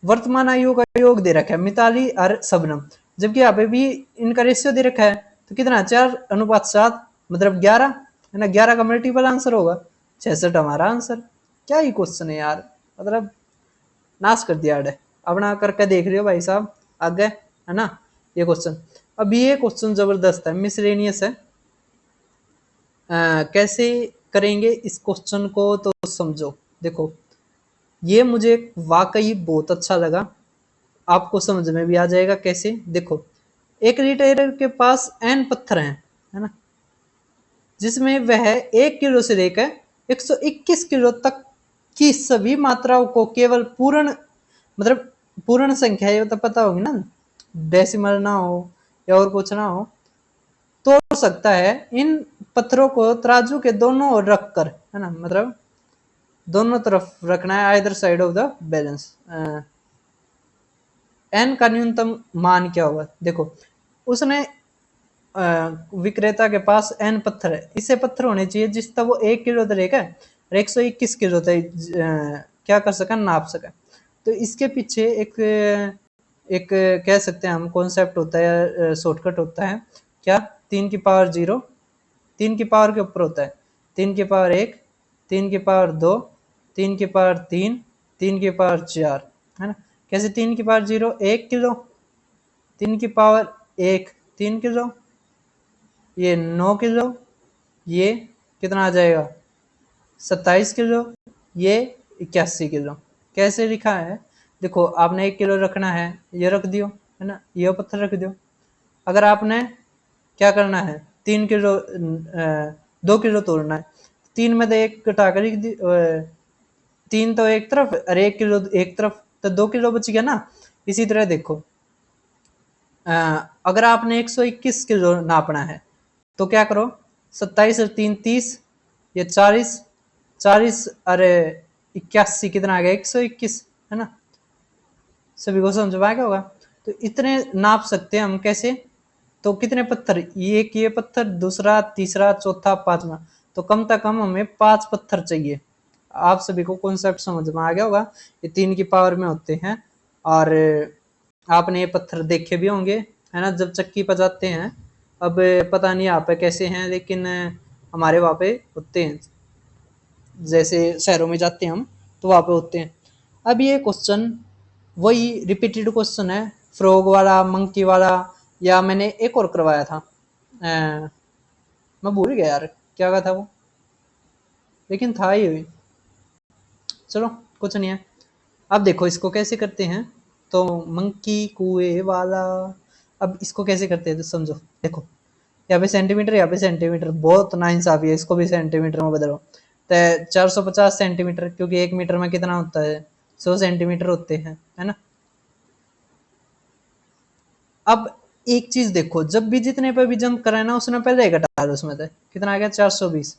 वर्तमान आयु का योग दे रखा है मिताली और सबनम, जबकि यहाँ पे भी इनका रेशियो दे रखा है, तो कितना 4:7 मतलब 11, है ना, 11 का मल्टीपल आंसर होगा 66 हमारा आंसर। क्या ही क्वेश्चन है यार, मतलब नाश कर दिया है, अपना करके देख रहे हो भाई साहब आगे, है ना ये क्वेश्चन। अब ये क्वेश्चन जबरदस्त है, मिसलेनियस है, कैसे करेंगे इस क्वेश्चन को तो समझो। देखो ये मुझे वाकई बहुत अच्छा लगा, आपको समझ में भी आ जाएगा कैसे। देखो एक रिटेलर के पास n पत्थर हैं, है ना, जिसमें वह 1 किलो से लेकर 121 किलो तक की सभी मात्राओं को केवल पूर्ण मतलब पूर्ण संख्या ये तो पता होगी ना, डेसिमल ना हो या और कुछ ना हो, तोड़ सकता है। इन पत्थरों को तराजू के दोनों ओर रखकर, है ना, मतलब दोनों तरफ रखना है, either side of the balance. N का न्यूनतम मान क्या होगा, देखो उसने विक्रेता के पास एन पत्थर है, इससे पत्थर होने चाहिए जिस तक वो 1 किलो तक लेकर और 121 किलो तक क्या कर सका, नाप सका। तो इसके पीछे एक एक कह सकते हैं हम कॉन्सेप्ट होता है, शॉर्टकट होता है क्या, 3 की पावर 0, 3 की पावर के ऊपर होता है 3 की पावर 1, 3 की पावर 2, 3 की पावर 3, 3 की पावर 4, है ना। कैसे 3 की पावर 0 1 किलो, 3 की पावर 1 3 किलो, ये 9 किलो, ये कितना आ जाएगा 27 किलो, ये 81 किलो। कैसे लिखा है, देखो आपने 1 किलो रखना है, ये रख दियो, है ना, ये पत्थर रख दियो। अगर आपने क्या करना है 3 किलो 2 किलो तोड़ना है, 3 में तो 1 घटा कर 3 तो एक तरफ और 1 किलो एक तरफ, तो 2 किलो बच गया ना। इसी तरह देखो अगर आपने 121 किलो नापना है तो क्या करो, 27 और 3 30, ये 40, 40 अरे 81 कितना आ गया 121, है ना। सभी को समझ में आ गया होगा। तो इतने नाप सकते हैं हम कैसे, तो कितने पत्थर, एक ये पत्थर, दूसरा, तीसरा, चौथा, पांचवा, तो कम से कम हमें 5 पत्थर चाहिए। आप सभी को कॉन्सेप्ट समझ में आ गया होगा। ये 3 की पावर में होते हैं और आपने ये पत्थर देखे भी होंगे, है ना, जब चक्की पजाते हैं। अब पता नहीं यहाँ पे कैसे हैं, लेकिन हमारे वहाँ पे होते हैं, जैसे शहरों में जाते हैं हम तो वहाँ पे होते हैं। अब ये क्वेश्चन वही रिपीटेड क्वेश्चन है, फ्रॉग वाला, मंकी वाला, या मैंने एक और करवाया था, मैं भूल गया यार क्या कहा था वो, लेकिन था ही। चलो कुछ नहीं है। अब देखो इसको कैसे करते हैं, तो मंकी कुएं वाला, अब इसको कैसे करते हैं तो समझो। देखो यहाँ पे सेंटीमीटर, यहाँ पे सेंटीमीटर, बहुत नाइंसाफी है, इसको भी सेंटीमीटर में बदलो। तो 450 सेंटीमीटर, क्योंकि 1 मीटर में कितना होता है 100 सेंटीमीटर होते हैं, है ना। अब एक चीज देखो, जब भी जितने पे भी जंप कराए ना उसने पहले घटा दो, उसमें से कितना आ गया 420।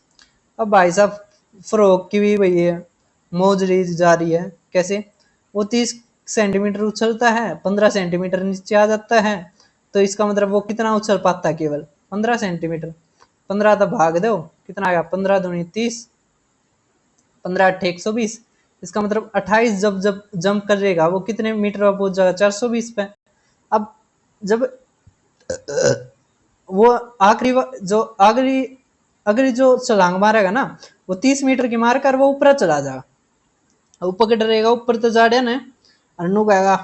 अब भाई साहब फ्रॉक की भी वही है, मौज जा रही है। कैसे, वो 30 सेंटीमीटर उछलता है, 15 सेंटीमीटर नीचे आ जाता है, तो इसका मतलब वो कितना उछल पाता है, केवल 15 सेंटीमीटर। 15 तो भाग दो, कितना आ गया 15 दूनी 30, 15 अट्ठे 120, इसका मतलब 28 जब जब जंप करेगा वो कितने मीटर पर पहुंच जाएगा 420 पे। अब जब वो आखिरी जो आखिरी अगली जो छलांग मारेगा ना, वो 30 मीटर की मार कर वो ऊपर चला जाएगा, ऊपर के डरेगा, ऊपर तो जा ने अनु कहेगा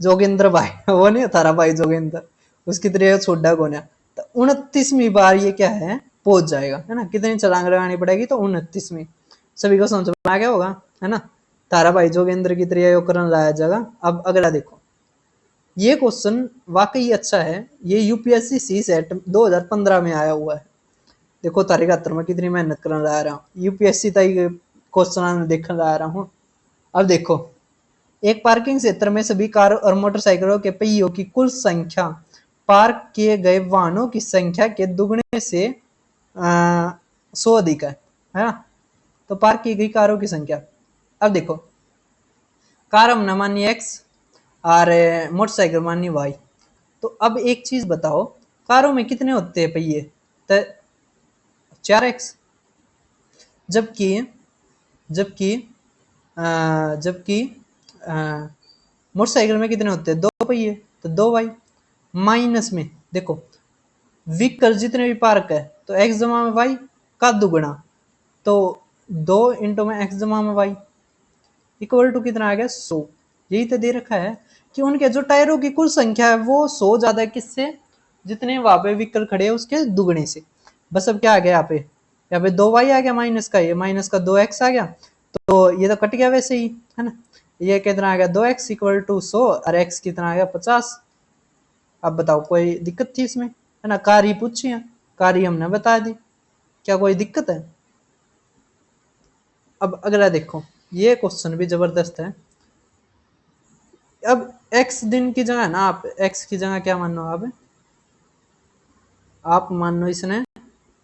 जोगिंदर भाई वो नहीं थारा भाई जोगिंदर, उसकी तरह छोड़ा को, तो 29वीं बार ये क्या है पहुंच जाएगा, है ना। कितनी छलांग लगानी पड़ेगी, तो 29वीं। सभी को समझ में आ गया होगा, है ना। तारा भाई जोगेंद्र की तरह करन लाया जाएगा। अब अगला देखो, ये क्वेश्चन वाकई अच्छा है, ये यूपीएससी सी सेट 2015 में आया हुआ है। देखो तारीख में कितनी मेहनत करने ला रहा हूँ, यूपीएससी तक क्वेश्चन देखने ला रहा हूँ। अब देखो, एक पार्किंग क्षेत्र में सभी कार और मोटरसाइकिलों के पहियों की कुल संख्या पार्क किए गए वाहनों की संख्या के दुगने से 100 अधिक है ना। तो पार्क की गई कारों की संख्या, अब देखो कार हमने मानी एक्स और मोटरसाइकिल मानी वाई। तो अब एक चीज बताओ, कारों में कितने होते हैं पहिए, तो 4x, जबकि जबकि जबकि मोटरसाइकिल में कितने होते हैं 2 पहिए, तो 2y। माइनस में देखो व्हीकल जितने भी पार्क है, तो x जमा में y का दुगुना, तो 2 इंटू में x जमा में y इक्वल टू कितना आ गया 100। यही तो दे रखा है कि उनके जो टायरों की कुल संख्या है वो 100 ज्यादा है, किससे, जितने वहां पे व्हीकल खड़े हैं उसके दुगने से। बस अब क्या आ गया यहाँ पे 2y आ गया माइनस का, ये माइनस का 2x आ गया, तो ये तो कट गया वैसे ही, है ना। ये कितना आ गया 2x इक्वल टू 100 और x कितना आ गया 50। अब बताओ कोई दिक्कत थी इसमें, है ना, कार ही पूछी है, कार ही हमने बता दी, क्या कोई दिक्कत है। अब अगला देखो, ये क्वेश्चन भी जबरदस्त है। अब x दिन की जगह ना, आप x की जगह क्या मान लो, आप मान लो इसने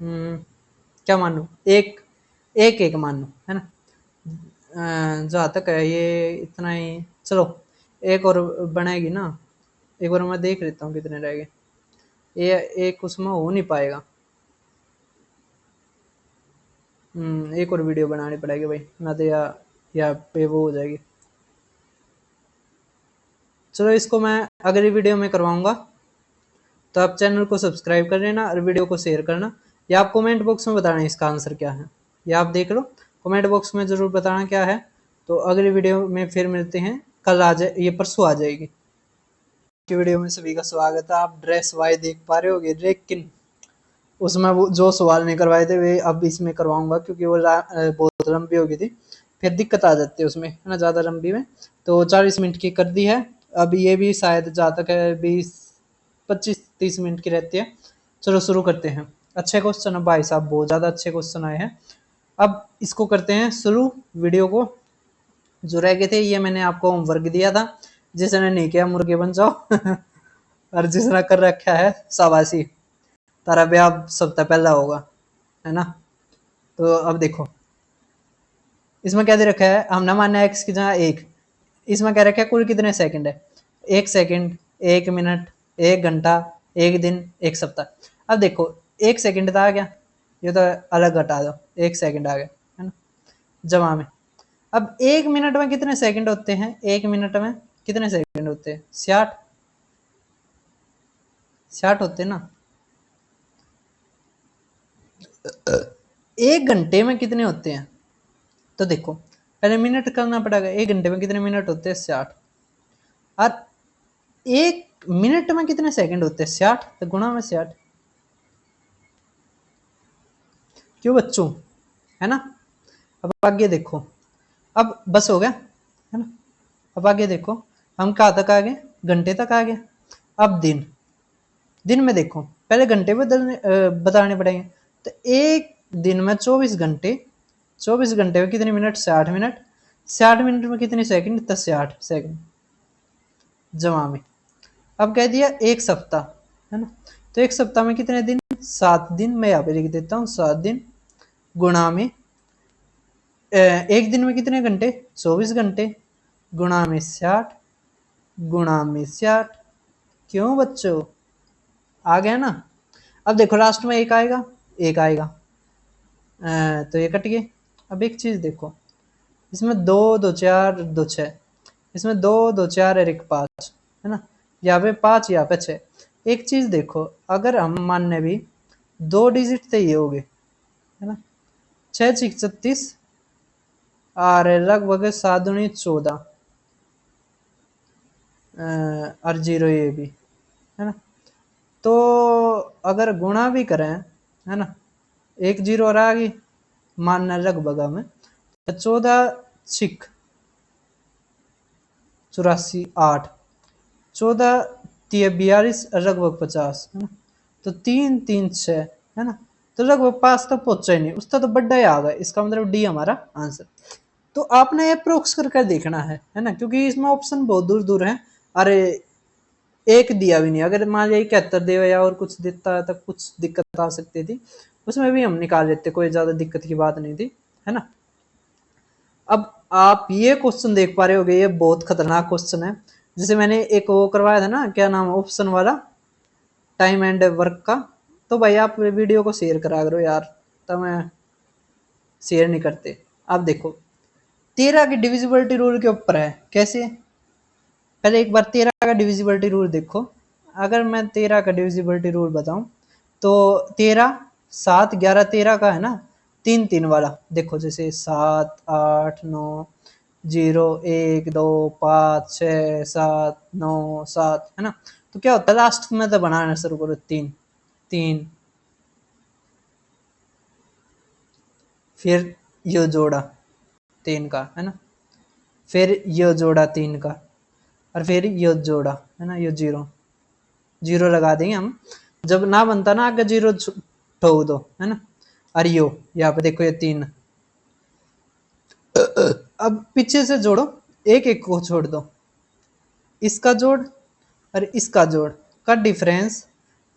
क्या मान लो, एक एक एक मान लो, है ना। जहाँ तक है ये इतना ही, चलो एक और बनेगी ना, एक बार मैं देख लेता हूँ कितने रह गए, ये एक उसमें हो नहीं पाएगा। एक और वीडियो बनानी पड़ेगी भाई, ना तो या पे वो हो जाएगी। चलो इसको मैं अगली वीडियो में करवाऊंगा, तो आप चैनल को सब्सक्राइब कर लेना और वीडियो को शेयर करना, या आप कमेंट बॉक्स में बताना इसका आंसर क्या है, या आप देख लो कमेंट बॉक्स में ज़रूर बताना क्या है। तो अगली वीडियो में फिर मिलते हैं, कल आ जाए, ये परसों आ जाएगी। की वीडियो में सभी का स्वागत है। आप ड्रेस वाई देख पा रहे होगे, लेकिन उसमें वो जो सवाल नहीं करवाए थे वे अब इसमें करवाऊंगा, क्योंकि वो बहुत लंबी हो गई थी, फिर दिक्कत आ जाती है उसमें, है ना, ज़्यादा लंबी में। तो 40 मिनट की कर दी है। अब ये भी शायद जहाँ तक है 20-25-30 मिनट की रहती है। चलो शुरू करते हैं। अच्छे क्वेश्चन है भाई साहब, बहुत ज़्यादा अच्छे क्वेश्चन आए हैं। अब इसको करते हैं शुरू वीडियो को। जो रह गए थे ये मैंने आपको होमवर्क दिया था, जिसने नहीं किया मुर्गे बन जाओ और जिसने कर रखा है शाबाशी, तारा ब्याह सबसे पहला होगा, है ना। तो अब देखो इसमें क्या दे रखा है, हमने माना एक्स की जगह एक, इसमें क्या रखा है कुल कितने सेकंड है, 1 सेकंड, 1 मिनट, 1 घंटा, 1 दिन, 1 सप्ताह। अब देखो 1 सेकंड तो आ गया, ये तो अलग घटा दो, 1 सेकंड आ गया, है ना, जमा में। अब 1 मिनट में कितने सेकंड होते हैं, 1 मिनट में कितने सेकंड होते हैं, 60 60 होते हैं ना। 1 घंटे में कितने होते हैं, तो देखो पहले मिनट करना पड़ेगा, 1 घंटे में कितने मिनट होते हैं, 60। और 1 मिनट में कितने सेकंड होते हैं, 60, तो गुणा में 60। क्यों बच्चों, है ना। अब आगे देखो, अब बस हो गया, है ना। अब आगे देखो हम कहाँ तक आ गए, घंटे तक आ गए। अब दिन, दिन में देखो पहले घंटे बताने पड़ेंगे। तो एक दिन में 24 घंटे, 24 घंटे में कितने मिनट, 60 मिनट, 60 मिनट में कितने सेकंड, तो 60 सेकंड, जमा में। अब कह दिया 1 सप्ताह, है ना। तो 1 सप्ताह में कितने दिन, 7 दिन, मैं यहाँ पे लिख देता हूँ 7 दिन, गुणा में 1 दिन में कितने घंटे, 24 घंटे, गुणा में 60, गुणा में 60। क्यों बच्चों, आ गया ना। अब देखो लास्ट में एक आएगा, एक आएगा, तो ये कट गए। अब एक चीज देखो, इसमें 2 2 4 2 6, इसमें 2 2 4 और 1 5, है ना। यहाँ पे 5, यहाँ पे 6। एक चीज देखो, अगर हम मानने भी 2 डिजिट तो ये हो गए, है ना, 6 6 36 और लगभग 7 दूनी 14 और 0 ये भी, है ना। तो अगर गुणा भी करें, है ना, 1 0 और आ गई, मानना लगभग हमें, तो 14 6 84 8, 14 3 42 लगभग 50, है ना। तो 3 3 6, है ना। तो लगभग 5 तक पहुंचा ही नहीं, उसका तो बड़ा ही आ गया, इसका मतलब डी हमारा आंसर। तो आपने अप्रोक्स करके देखना है ना, क्योंकि इसमें ऑप्शन बहुत दूर दूर है। अरे एक दिया भी नहीं, अगर मान लिया 71 दे या और कुछ देता है तो कुछ दिक्कत आ सकती थी, उसमें भी हम निकाल लेते, कोई ज्यादा दिक्कत की बात नहीं थी, है ना। अब आप ये क्वेश्चन देख पा रहे होगे, ये बहुत खतरनाक क्वेश्चन है। जैसे मैंने एक वो करवाया था ना, क्या नाम, ऑप्शन वाला, टाइम एंड वर्क का। तो भाई आप वीडियो को शेयर करा करो यार, तो मैं शेयर नहीं करते। आप देखो 13 की डिविजिबिलिटी रूल के ऊपर है, कैसे, पहले एक बार 13 का डिविजिबिलिटी रूल देखो। अगर मैं 13 का डिविजिबिलिटी रूल बताऊं, तो 13 7 11 13 का है ना, 3 3 वाला देखो, जैसे 7 8 9 0 1 2 5 6 7 9 7, है ना। तो क्या होता है लास्ट में, तो बनाना शुरू करो 3 3, फिर ये जोड़ा 3 का, है ना, फिर ये जोड़ा 3 का, और फिर ये जोड़ा, है ना, ये 0 0 लगा देंगे हम, जब ना बनता ना आगे 0 ठोक दो, है ना। और यो यहाँ पे देखो ये 3, अब पीछे से जोड़ो, एक एक को छोड़ दो, इसका जोड़ और इसका जोड़ का डिफरेंस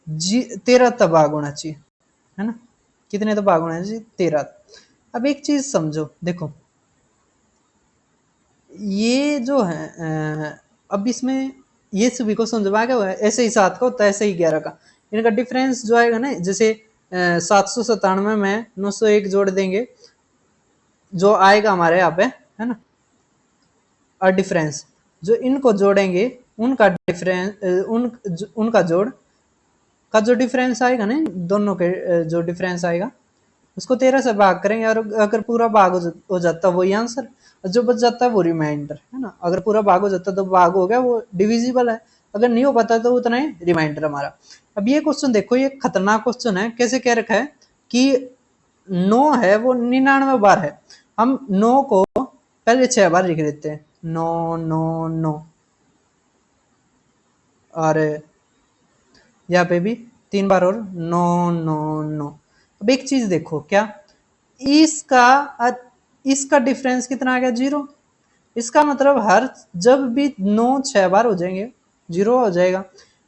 13 तबाग होना चाहिए, है ना। कितने तबाग होना चाहिए, 13। अब एक चीज समझो, देखो ये जो है अब इसमें ये सभी को समझ में आ गया हुआ है, ऐसे ही 7 का होता है, ऐसे ही 11 का, इनका डिफरेंस जो आएगा ना, जैसे 797 में 901 जोड़ देंगे जो आएगा हमारे यहाँ पे, है ना, और डिफरेंस, जो इनको जोड़ेंगे उनका डिफरेंस, उनका जोड़ का जो डिफरेंस आएगा ना, दोनों के जो डिफरेंस आएगा उसको 13 से भाग करेंगे, और अगर पूरा भाग हो जाता है वही आंसर, जो बच जाता है वो रिमाइंडर, है ना। अगर पूरा भाग हो जाता तो भाग हो गया, वो डिविजिबल है, अगर नहीं हो पाता तो उतना ही रिमाइंडर हमारा। अब ये क्वेश्चन देखो, ये खतरनाक क्वेश्चन है। कैसे कह रखा है कि 9 है वो 99 बार है। हम 9 को पहले 6 बार लिख देते हैं, 9 9 9, और यहाँ पे भी 3 बार, और 9 9 9। अब एक चीज देखो, क्या इसका इसका डिफरेंस कितना आ गया, 0। इसका मतलब हर जब भी 9 6 बार हो जाएंगे 0 हो जाएगा।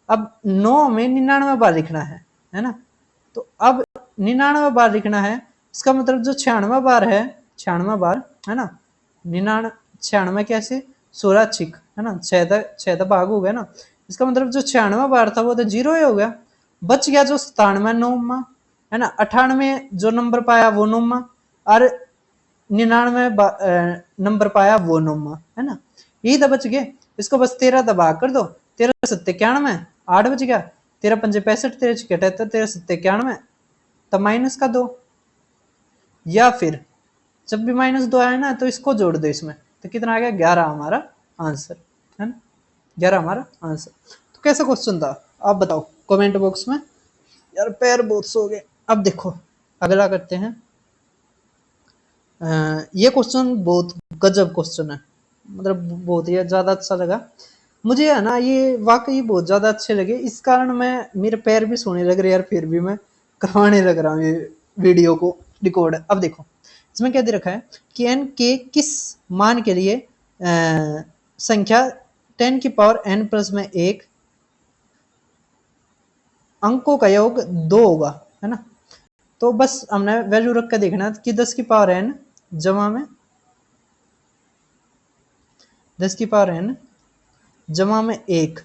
अब 9 में 99 बार लिखना है ना। तो अब 99 बार लिखना है, इसका मतलब जो 96 बार है, 96 बार, है ना, 99 96 कैसे, 16 छिक, है ना, 6 भाग हो गया ना। इसका मतलब जो 96 बार था वो तो 0 ही हो गया। बच गया जो 97 नौमा, है ना, 98 जो नंबर पाया वो नौमा, और 99 नंबर पाया वो नौमा, है ना। यही तो बच गए। इसको बस 13 दबा कर दो, 13 सत्ते 91, 8 बच गया, 13 पंजे 65, 13 छिके 78, 13 सत्ते 91, तब माइनस का 2। या फिर जब भी -2 आए ना तो इसको जोड़ दो इसमें, तो कितना आ गया, 11 हमारा आंसर, है ना, 11 हमारा आंसर। तो कैसा क्वेश्चन था आप बताओ कमेंट बॉक्स में। यार पैर बहुत सो गए। अब देखो अगला करते हैं। ये क्वेश्चन बहुत गजब क्वेश्चन है, मतलब बहुत ही ज्यादा अच्छा लगा मुझे, है ना। ये वाकई बहुत ज्यादा अच्छे लगे, इस कारण मैं, मेरे पैर भी सोने लग रहे यार, फिर भी मैं करवाने लग रहा हूँ ये वीडियो को रिकॉर्ड। अब देखो इसमें क्या दे रखा है कि n के किस मान के लिए संख्या 10 की पावर n प्लस में 1 अंकों का योग 2 होगा, है ना। तो बस हमने वैल्यू रख कर देखना कि 10 की पावर n जमा में 10 की पावर n जमा में 1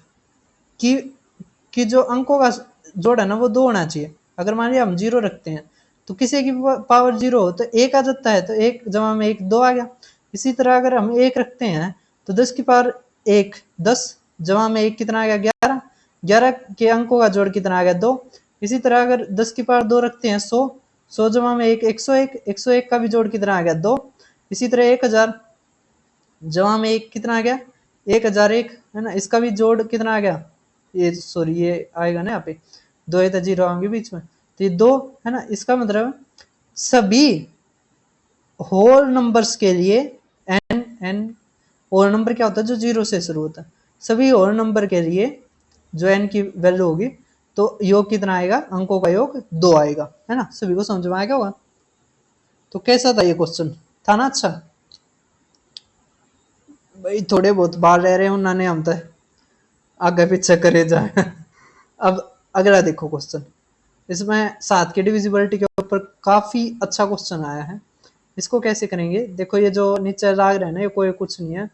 की जो अंकों का जोड़ है ना वो 2 होना चाहिए। अगर मान लिया हम 0 रखते हैं तो किसी की पावर 0 हो तो 1 आ जाता है, तो 1 जमा में 1 2 आ गया। इसी तरह अगर हम 1 रखते हैं तो 10 की पावर 1 10 जमा में 1 कितना आ गया, 11। 11 के अंकों का जोड़ कितना आ गया, 2। इसी तरह अगर 10 की पावर 2 रखते हैं 100, 100 जमा में 1 101, 101 का भी जोड़ कितना आ गया, 2। इसी तरह 1000 जमा में 1 कितना आ गया, 1001, है ना, इसका भी जोड़ कितना आ गया, ये सॉरी ये आएगा ना यहाँ पे, 2 है तो 0 आएंगे बीच में, तो ये 2, है ना। इसका मतलब सभी होल नंबर्स के लिए n होल नंबर क्या होता है, जो 0 से शुरू होता है, सभी होल नंबर के लिए जो n की वैल्यू होगी तो योग कितना आएगा, अंकों का योग 2 आएगा, है ना। सभी को समझ में आ गया होगा। तो कैसा था ये क्वेश्चन, था ना अच्छा। भाई थोड़े बहुत बाहर रह रहे हैं उन्होंने, हम तो आगे पीछे करे जाए। अब अगला देखो क्वेश्चन, इसमें 7 की डिविजिबिलिटी के ऊपर काफी अच्छा क्वेश्चन आया है। इसको कैसे करेंगे, देखो ये जो नीचे लाग रहा है ना, ये कोई कुछ नहीं है,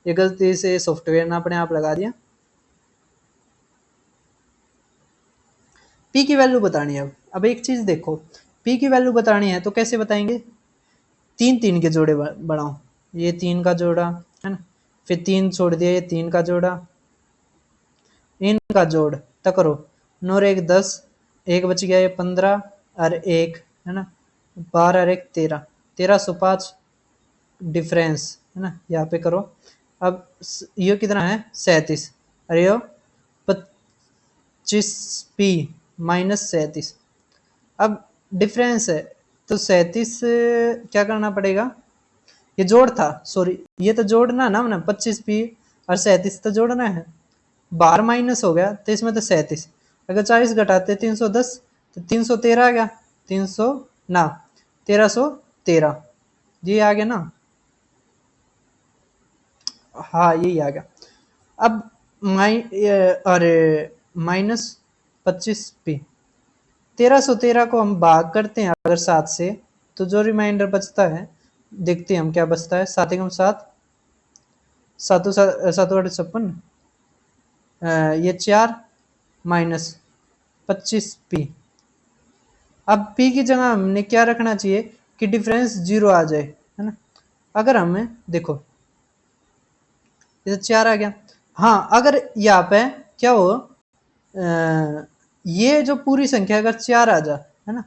ये गलती से सॉफ्टवेयर ने अपने आप लगा दिया। पी की वैल्यू बतानी है। अब एक चीज देखो, पी की वैल्यू बतानी है तो कैसे बताएंगे, 3 3 के जोड़े बनाओ, ये 3 का जोड़ा, है ना, फिर 3 छोड़ दिया, ये 3 का जोड़ा, इनका जोड़ तो करो, 9 और 1 10, 1 बच गया, ये 15 और 1, है ना, 12 और 1 13, 1305 डिफरेंस, है ना, यहाँ पे करो। अब ये कितना है, 37, अरे यो 25p माइनस 37। अब डिफरेंस है तो 37 क्या करना पड़ेगा, ये जोड़ था, सॉरी ये तो जोड़ना ना हमने, 25p और 37 तो जोड़ना है, बाहर माइनस हो गया तो इसमें तो 37, अगर 40 घटाते 310 तो 313 आ गया, 300 ना 1313, ये आ गया ना, हाँ यही आ गया। अब अरे -25p, 1313 को हम भाग करते हैं अगर 7 से, तो जो रिमाइंडर बचता है देखते हैं हम क्या बचता है, 7 एकम 7, 7 7 8 56, ये 4 माइनस 25p। अब p की जगह हमने क्या रखना चाहिए कि डिफरेंस 0 आ जाए, है ना। अगर हमें देखो ये 4 आ गया। हाँ, अगर यहाँ पे क्या हो ये जो पूरी संख्या अगर 4 आ जा, है ना,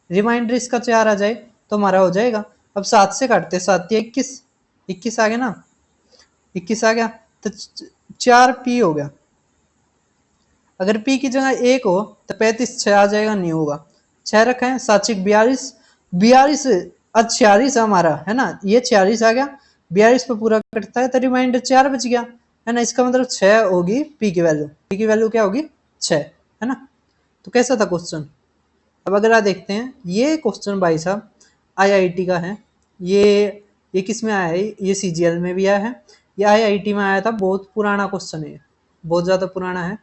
रिमाइंडर इसका 4 आ जाए तो हमारा हो जाएगा। अब 7 से काटते, 7 या 21, 21 आ गया ना, 21 आ गया तो 4 पी हो गया। अगर पी की जगह 1 हो तो 35 6 आ जाएगा, नहीं होगा। 6 रखा है, 7 42, 42 46 हमारा, है ना, ये 46 आ गया, 42 पे पूरा कटता है तो रिमाइंडर 4 बच गया, है ना। इसका मतलब 6 होगी पी की वैल्यू, पी की वैल्यू क्या होगी 6, है ना। तो कैसा था क्वेश्चन। अब अगर आप देखते हैं ये क्वेश्चन भाई साहब आईआईटी का है, ये किस में आया है, ये सीजीएल में भी आया है, ये आईआईटी में आया था, बहुत पुराना क्वेश्चन है, बहुत ज़्यादा पुराना है।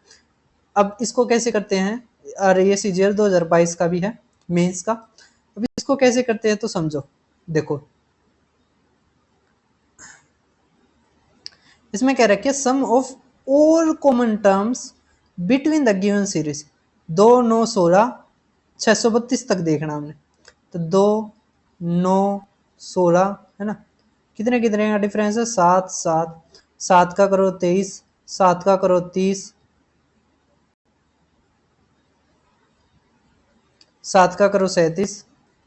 अब इसको कैसे करते हैं, अरे ये सीजीएल 2022 का भी है मेंस का। अब इसको कैसे करते हैं तो समझो, देखो इसमें क्या रखे, sum of all common terms between the given series, 2 9 16 632 तक देखना हमने, तो 2 9 16, है ना, कितने कितने का डिफरेंस है, 7 7, 7 का करो 23, 7 का करो 30, 7 का करो 37,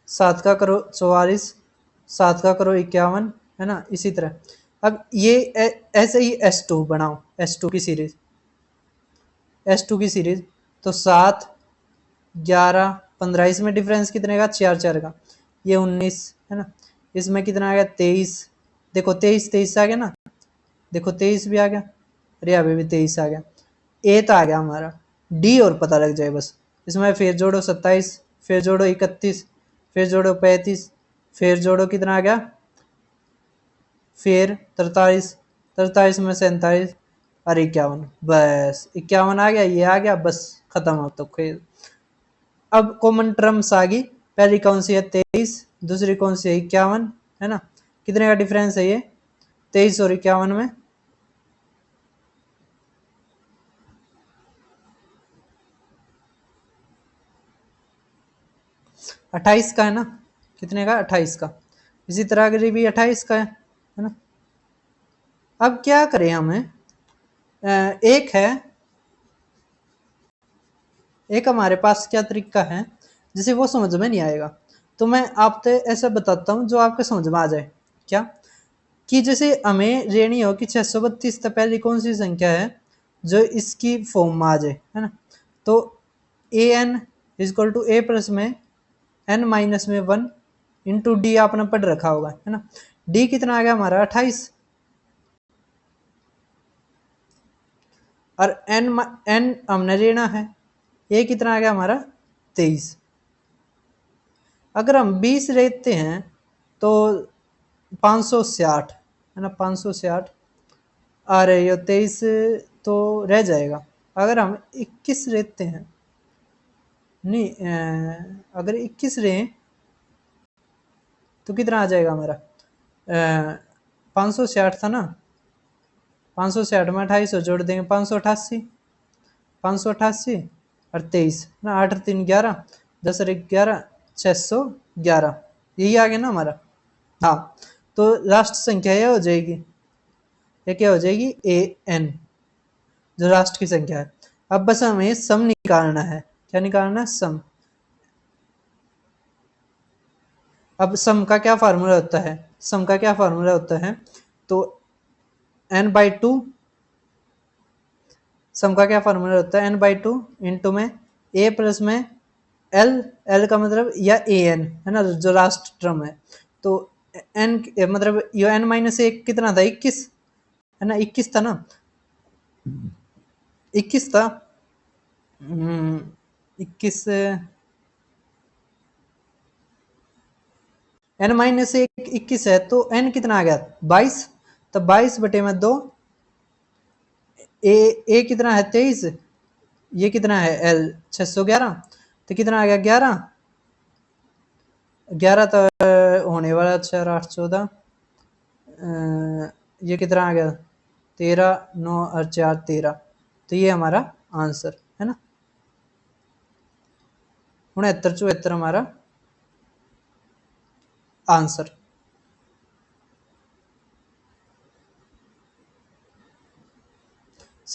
7 का करो 44, 7 का करो 51, है ना, इसी तरह। अब ये ऐसे ही S2 बनाओ, S2 की सीरीज, S2 की सीरीज, तो 7 11 15, इसमें डिफरेंस कितने का, 4 4 का, ये 19, है ना, इसमें कितना आ गया 23, देखो 23 23 आ गया ना, देखो 23 भी आ गया, अरे अभी भी 23 आ गया, ए तो आ गया हमारा, डी और पता लग जाए बस। इसमें फिर जोड़ो 27, फिर जोड़ो 31, फिर जोड़ो 35, फिर जोड़ो कितना आ गया, फिर 43, 43 में 47 और 51, बस 51 आ गया, ये आ गया, बस खत्म हो तो खेल। अब कॉमन टर्म्स आ गई, पहली कौन सी है 23, दूसरी कौन सी है 51, है ना, कितने का डिफरेंस है ये 23 और 51 में, 28 का है ना, कितने का 28 का, इसी तरह अगर भी 28 का है ना। अब क्या करें हमें, एक है, एक हमारे पास क्या तरीका है जिसे वो समझ में नहीं आएगा, तो मैं आपसे ऐसा बताता हूँ जो आपके समझ में आ जाए। क्या कि जैसे हमें रेणी हो कि 632 तो पहली कौन सी संख्या है जो इसकी फॉर्म में आ जाए, है ना, तो a n equal to a plus में एन माइनस में 1 इंटू डी आपने पढ़ रखा होगा, है ना। डी कितना आ गया हमारा 28, और एन एन हमने लेना है, ये कितना आ गया हमारा 23। अगर हम 20 लेते हैं तो 560, है ना, 560, और ये 23 तो रह जाएगा। अगर हम 21 लेते हैं, नहीं अगर 21 लें तो कितना आ जाएगा हमारा, 560 था ना, 560 में 28 जोड़ देंगे, 588, 588 और 23 ना, 8 और 3 11, 10 और 1 11, 611, यही आ गया ना हमारा। हाँ, तो लास्ट संख्या ये हो जाएगी, ये क्या हो जाएगी ए एन, जो लास्ट की संख्या है। अब बस हमें सम निकालना है, क्या निकालना है, सम। अब सम का क्या फार्मूला होता है, सम का क्या फार्मूला होता है, तो n/2, सम का क्या फार्मूला होता है, n/2 इंटू में a प्लस में एल, एल का मतलब या ए एन, है ना, जो लास्ट टर्म है, तो एन मतलब ये एन माइनस एक कितना था 21, है ना, 21 था ना, 21 था, 21, एन माइनस एक 21 है, तो एन कितना आ गया 22, तो 22 बटे में 2, ए कितना है 23, ये कितना है एल 611, तो कितना आ गया 11, 11 तो होने वाला, 4 8 14, ये कितना आ गया 13 9 और 4 13, तो ये हमारा आंसर है ना, 69 74 हमारा आंसर।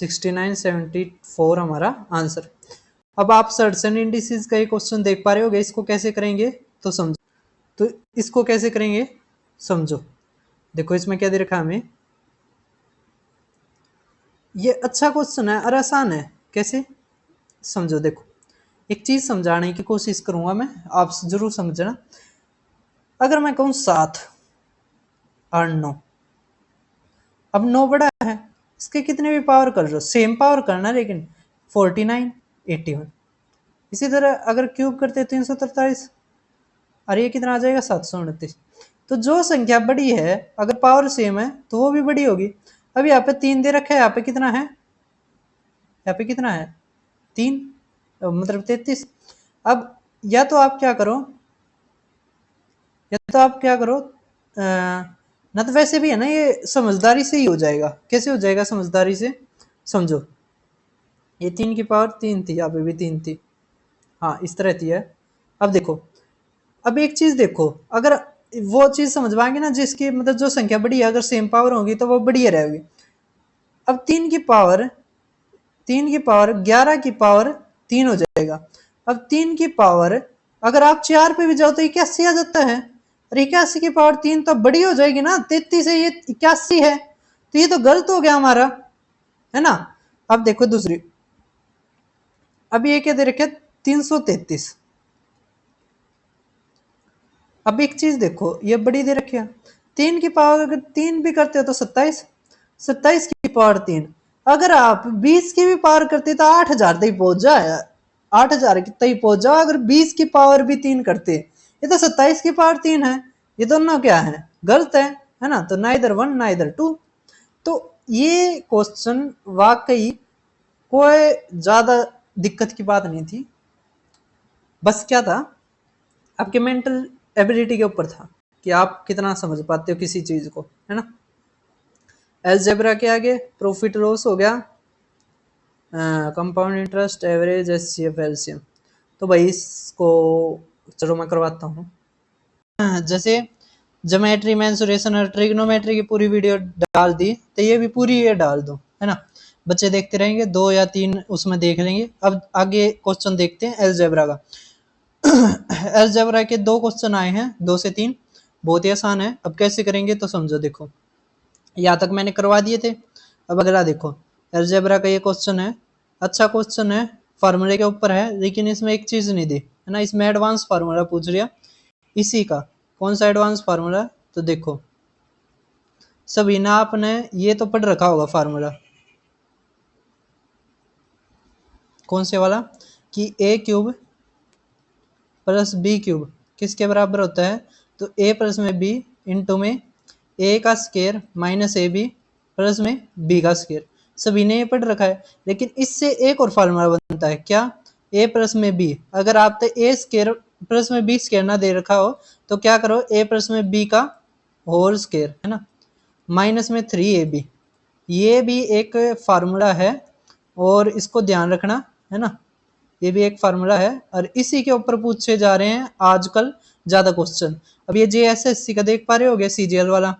6974 हमारा आंसर। अब आप सर्टेन इंडिसेस का एक क्वेश्चन देख पा रहे होगे, इसको कैसे करेंगे तो समझो। तो इसको कैसे करेंगे समझो। देखो इसमें क्या दे रखा है हमें, ये अच्छा क्वेश्चन है और आसान है। कैसे समझो, देखो एक चीज समझाने की कोशिश करूंगा मैं, आप जरूर समझना। अगर मैं कहूं 7 और 9, अब 9 बड़ा है, इसके कितने भी पावर कर लो, सेम पावर करना, लेकिन 49 81। इसी तरह अगर क्यूब करते 343, और ये कितना आ जाएगा 729। तो जो संख्या बड़ी है अगर पावर सेम है तो वो भी बड़ी होगी। अब यहाँ पे 3 दे रखा है, यहाँ पे कितना है, यहाँ पे कितना है 3, मतलब 33। अब या तो आप क्या करो, ना तो वैसे भी है ना, ये समझदारी से ही हो जाएगा। कैसे हो जाएगा समझदारी से, समझो। ये 3 की पावर 3 थी, यहाँ पे भी 3 थी, हाँ इस तरह थी है। अब देखो, अब एक चीज देखो, अगर वो चीज समझ पाएंगे ना जिसकी मतलब जो संख्या बड़ी है, अगर सेम पावर होगी तो वो बढ़िया रहेगी। अब 3 की पावर 11 की पावर 3 हो जाएगा। अब 3 की पावर अगर आप 4 पे भी जाओ तो 81 आ जाता है, और 81 की पावर 3 तो बड़ी हो जाएगी ना, 33 है, ये 81 है, तो ये तो गलत हो गया हमारा, है ना। अब देखो दूसरी, अब ये क्या दे रखे 333। अब एक चीज देखो, ये बड़ी दे रखी है, 3 की पावर अगर 3 भी करते हो तो 27, 27 की पावर 3। अगर आप 20 की भी पावर करते तो 8000 तक पहुंच जाए, 8000 तक पहुंच जाओ अगर 20 की पावर भी 3 करते। ये तो 27 की पावर 3 है, ये दोनों क्या है, गलत है ना। तो ना इधर 1 ना इधर 2। तो ये क्वेश्चन वाकई कोई ज्यादा दिक्कत की बात नहीं थी, बस क्या था, आपके मेंटल एबिलिटी के ऊपर था कि आप कितना समझ पाते हो किसी चीज को, है ना। एलजेब्रा के आगे प्रॉफिट लॉस हो गया, compound interest, average, HCF, LCM. तो भाई इसको चलो मैं करवाता हूँ। जैसे ज्योमेट्री, मेंसुरेशन और ट्रिग्नोमेट्री की पूरी वीडियो डाल दी, तो ये भी पूरी ये डाल दो, है ना। बच्चे देखते रहेंगे, 2 या 3 उसमें देख लेंगे। अब आगे क्वेश्चन देखते हैं एलजेब्रा का। एलजेब्रा के 2 क्वेश्चन आए हैं, 2 से 3, बहुत ही आसान है। अब कैसे करेंगे तो समझो। देखो यहाँ तक मैंने करवा दिए थे, अब अगला देखो। एलजेब्रा का ये क्वेश्चन है, अच्छा क्वेश्चन है, फार्मूले के ऊपर है, लेकिन इसमें एक चीज नहीं दी, है ना। इसमें एडवांस फार्मूला पूछ लिया, इसी का कौन सा एडवांस फार्मूला। तो देखो सभी ना आपने ये तो पढ़ रखा होगा फार्मूला, कौन से वाला, कि a cube plus b cube किसके बराबर होता है, तो ए प्लस में बी इंटू में ए का square minus a b plus में बी का स्केयर। सभी ने ये पढ़ रखा है, लेकिन इससे एक और फार्मूला बनता है, क्या, ए प्लस में बी। अगर आपने ए स्केयर प्लस में बी स्केयर ना दे रखा हो तो क्या करो, ए प्लस में बी का होल स्केयर, है ना, माइनस में 3ab। ये भी एक फार्मूला है और इसको ध्यान रखना, है ना। ये भी एक फार्मूला है और इसी के ऊपर पूछे जा रहे हैं आजकल ज्यादा क्वेश्चन। अब ये जेएसएससी का देख पा रहे होगे, सीजीएल वाला।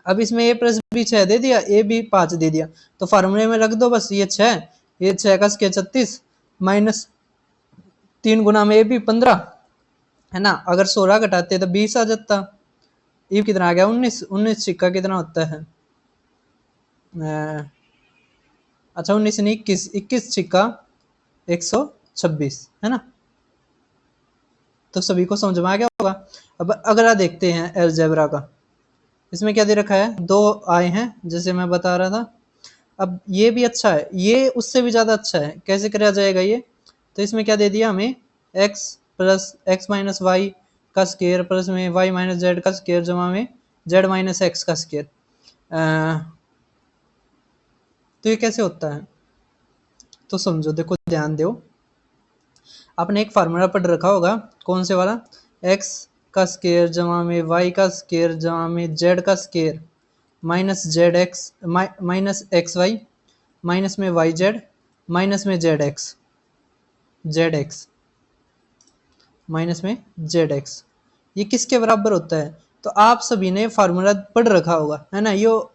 अब इसमें ए प्लस बी 6 दे दिया, ए बी 5 दे दिया, तो फार्मूले में रख दो बस ये 6, ये 6 का स्केयर 36 माइनस 3 गुना में ए बी 15, है ना। अगर 16 घटाते तो 20 आ जाता। ये कितना आ गया 19, 19 सिक्का कितना होता है, अच्छा 19 नहीं 21, 21 सिक्का 126, है ना। तो सभी को समझ में आ गया होगा। अब अगला देखते हैं एलजेब्रा का। इसमें क्या दे रखा है, 2 आए हैं जैसे मैं बता रहा था। अब ये भी अच्छा है, ये उससे भी ज्यादा अच्छा है। कैसे करा जाएगा ये, तो इसमें क्या दे दिया हमें, x plus x minus y का स्केयर प्लस में y माइनस जेड का स्केयर जमा में z माइनस एक्स का स्केयर। तो ये कैसे होता है तो समझो, देखो ध्यान दो। आपने एक फार्मूला पढ़ रखा होगा, कौन से वाला, x का स्केयर जमा में y का स्केयर जमा में z का square minus z x minus x y minus में वाई जेड माइनस में जेड एक्स माइनस में जेड एक्स। ये किसके बराबर होता है, तो आप सभी ने फार्मूला पढ़ रखा होगा, है ना। यो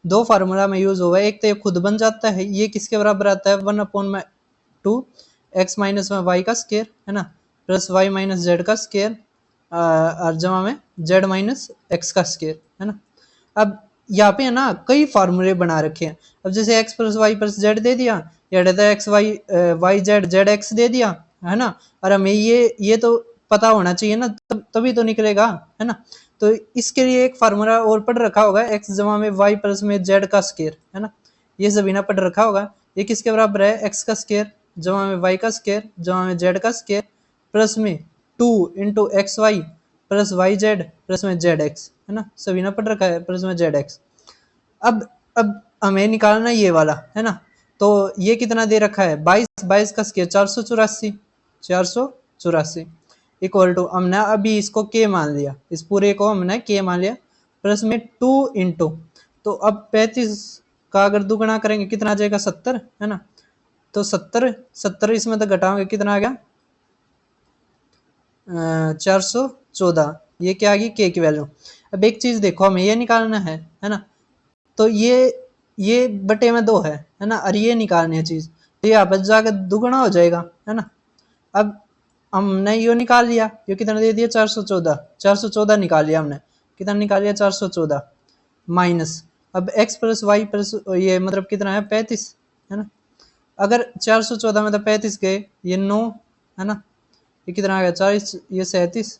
दो फार्मूला में यूज हुआ है। एक तो ये खुद बन जाता है, ये किसके बराबर आता है 1/2 एक्स माइनस में वाई का स्केयर है ना, प्लस वाई माइनस जेड का स्केयर और जमा में जेड माइनस एक्स का स्केयर है ना। अब यहाँ पे है ना कई फार्मूले बना रखे हैं। अब जैसे x plus y plus z दे दिया, या रहता है x y y z z x दे दिया है ना, और हमें ये तो पता होना चाहिए ना, तभी तो निकलेगा है ना। तो इसके लिए एक फार्मूला और पढ़ रखा होगा, एक्स जमा में वाई प्लस में जेड का स्केयर है ना, ये सभी ना पढ़ रखा होगा। ये किसके बराबर है, एक्स का स्केयर जमा में वाई का स्केयर जमा में जेड का स्केयर प्लस में 2 into x y plus y z plus में जेड एक्स है ना, सभी ना पढ़ रखा है प्लस में जेड एक्स। अब हमें निकालना ये वाला है ना, तो ये कितना दे रखा है 22 22 का स्केयर 484 इक्वल टू हमने अभी इसको के मान लिया, इस पूरे को हमने के मान लिया प्लस में 2 इंटू, तो अब 35 का अगर दुगुना करेंगे कितना आ जाएगा 70 है ना, तो 70 इसमें तो घटाओगे कितना आ गया 414, ये क्या आ गई के की वैल्यू। अब एक चीज देखो हमें ये निकालना है ना, तो ये बटे में 2 है ना, और ये निकालनी है चीज, तो ये आपस जाकर दुगुना हो जाएगा है ना। अब हमने ये निकाल लिया, ये कितना दे दिया 414 निकाल लिया हमने, कितना निकाल लिया 414 माइनस, अब x प्लस वाई प्लस ये मतलब कितना है 35 है ना। अगर 414 में तो 35 गए, ये 9 है ना, ये कितना आ गया 40, ये 37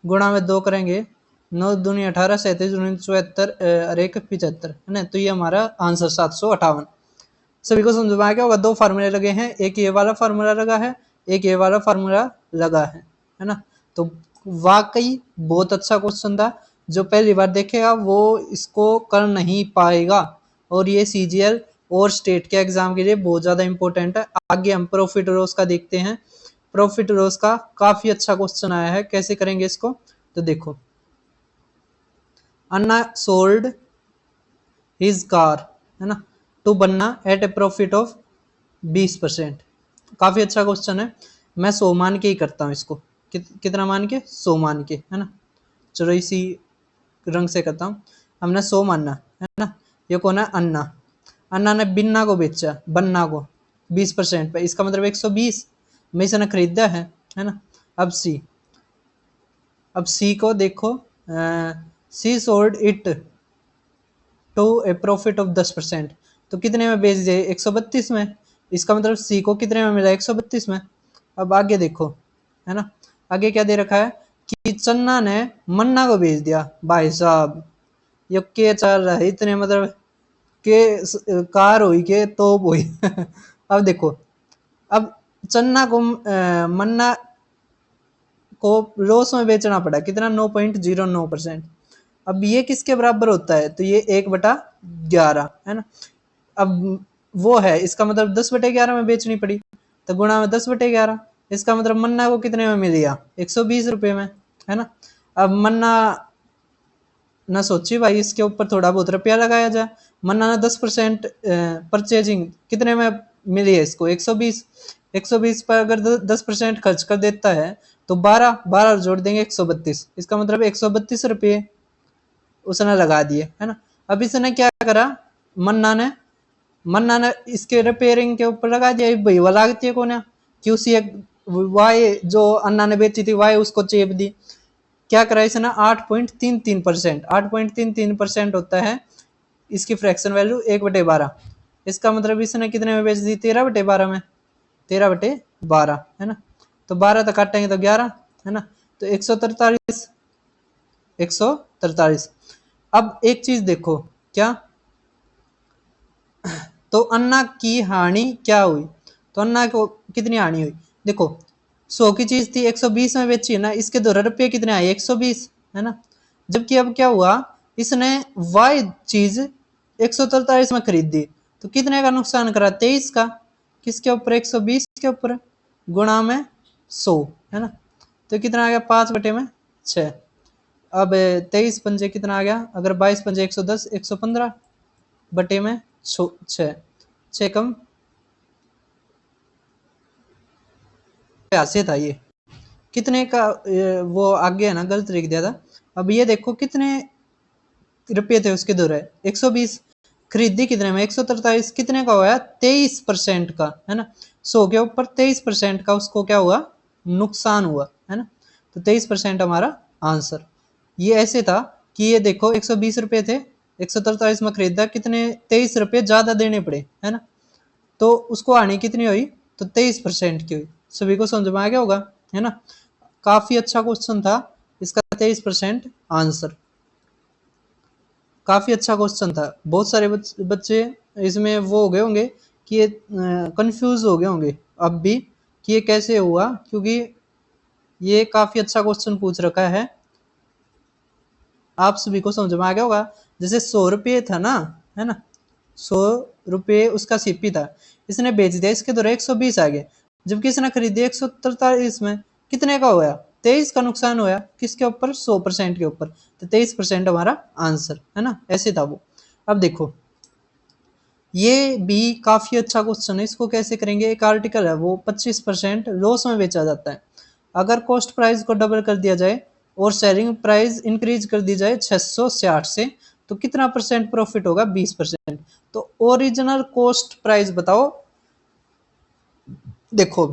गुणा में 2 करेंगे 9 दूनी 18 37 दूनी 74 और 1 75 है ना, तो ये हमारा आंसर 758। सभी को समझ में आ गया होगा, दो फार्मूले लगे हैं, एक ये वाला फार्मूला लगा है, एक ये वाला फार्मूला लगा है ना। तो वाकई बहुत अच्छा क्वेश्चन था, जो पहली बार देखेगा वो इसको कर नहीं पाएगा, और ये सीजीएल और स्टेट के एग्जाम के लिए बहुत ज्यादा इंपॉर्टेंट है। आगे हम प्रॉफिट लॉस का देखते हैं, प्रॉफिट लॉस का काफी अच्छा क्वेश्चन आया है, कैसे करेंगे इसको, तो देखो अन्ना सोल्ड हिज कार है ना टू बन्ना एट ए प्रॉफिट ऑफ 20%। काफी अच्छा क्वेश्चन है, मैं 100 मान के ही करता हूँ इसको, कितना मान के 100 मान के है ना, चलो इसी रंग से करता हूँ। हमने 100 मानना है ना, ये कौन है अन्ना, अन्ना ने बिन्ना को बेचा बन्ना को 20% पे, इसका मतलब 120 में इसने खरीदा है ना। अब सी को देखो, C sold it to a profit of 10%, तो कितने में बेच दिए 132 में, इसका मतलब सी को कितने में मिला 132 में। अब आगे देखो है ना, आगे क्या दे रखा है कि चन्ना ने मन्ना को बेच दिया, भाई साहब ये के चल रहा है इतने मतलब के कार हुई के तोप हुई अब देखो, अब चन्ना को मन्ना को लॉस में बेचना पड़ा, कितना 9.09%। अब ये किसके बराबर होता है, तो ये 1/11 है ना। अब वो है, इसका मतलब 10/11 में बेचनी पड़ी, तो गुणा में 10/11, इसका मतलब मन्ना को कितने में मिल गया 120 रुपये में है ना। अब मन्ना ना सोची भाई इसके ऊपर थोड़ा बहुत रुपया लगाया जाए, मन्ना ने 10% परचेजिंग कितने में मिली है इसको 120, 120 पर अगर 10% खर्च कर देता है तो 12 जोड़ देंगे 132, इसका मतलब 132 रुपये उसने लगा दिए है ना। अब इसने क्या करा, मन्ना ने इसके रिपेयरिंग के ऊपर लगा दिया, भाई वो लागती है कौन है कि उसी एक वाई जो अन्ना ने बेची थी वाई उसको चेप दी, क्या करा इसने 8.33%, 8.33% होता है इसकी फ्रैक्शन वैल्यू 1/12, इसका मतलब इसने कितने में बेच दी 13/12 में, 13/12 है ना। तो 12 तक काटेंगे तो 11 है ना, तो 143, 143। अब एक चीज देखो क्या, तो अन्ना की हानि क्या हुई, तो अन्ना को कितनी हानि हुई, देखो 100 की चीज थी 120 में बेची है ना, इसके 2 रुपये कितने आए 120 है ना। जबकि अब क्या हुआ, इसने वाई चीज 143 में खरीद दी, तो कितने का नुकसान करा 23 का, किसके ऊपर 120 के ऊपर गुणा में 100 है ना, तो कितना आ गया 5/6। अब 23 पंजे कितना आ गया, अगर 22 पंजे 110, 115 बटे में 6 कम ऐसे था ये, कितने का वो आगे है ना गलत लिख दिया था। अब ये देखो कितने रुपये थे उसके दो रहे 120, खरीदी कितने में 143, कितने का हुआ 23% का, है ना। 100 के ऊपर 23% का उसको क्या हुआ, नुकसान हुआ, है ना। तो 23% हमारा आंसर। ये ऐसे था कि ये देखो 120 रुपये थे, 143 में खरीदा, कितने 23 रुपये ज्यादा देने पड़े, है ना। तो उसको हानि कितनी हुई, तो 23% की हुई। सभी को समझ में आ गया होगा, है ना। काफी अच्छा क्वेश्चन था इसका, 23% आंसर। काफी अच्छा क्वेश्चन था। बहुत सारे बच्चे इसमें वो हो गए होंगे कि ये कंफ्यूज हो गए होंगे अब भी कि ये कैसे हुआ, क्योंकि ये काफी अच्छा क्वेश्चन पूछ रखा है। आप सभी को समझ में आ गया होगा। जैसे 100 रुपये था ना, है ना, 100 रुपये उसका सीपी था, इसने बेच दिया, इसके द्वारा 120 आ गए, जबकि इसने खरीदे 143 में, कितने का होया, 23 का नुकसान होया, किसके ऊपर, 100% के ऊपर। तो 23% हमारा आंसर, है ना, ऐसे था वो। अब देखो ये भी काफी अच्छा क्वेश्चन है, इसको कैसे करेंगे। एक आर्टिकल है वो 25% लॉस में बेचा जाता है। अगर कॉस्ट प्राइस को डबल कर दिया जाए और सेलिंग प्राइस इंक्रीज कर दी जाए 660 से, तो कितना परसेंट प्रॉफिट होगा, 20%। तो ओरिजिनल कॉस्ट प्राइस बताओ। देखो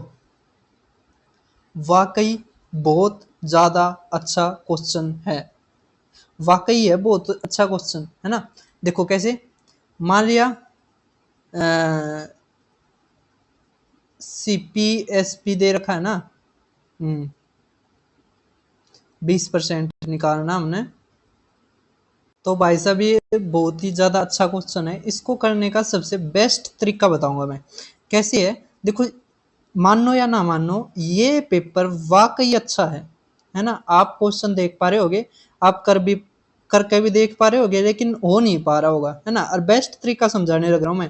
वाकई बहुत ज्यादा अच्छा क्वेश्चन है, वाकई है बहुत अच्छा क्वेश्चन, है ना। देखो कैसे, मान लिया CPSP दे रखा है ना, 20% निकालना हमने। तो भाई साहब ये बहुत ही ज्यादा अच्छा क्वेश्चन है, इसको करने का सबसे बेस्ट तरीका बताऊंगा मैं। कैसे है, देखो मानो या ना मानो ये पेपर वाकई अच्छा है ना। आप क्वेश्चन देख पा रहे होगे, आप करके भी देख पा रहे होगे, लेकिन हो नहीं पा रहा होगा, है ना। और बेस्ट तरीका समझाने लग रहा हूँ मैं।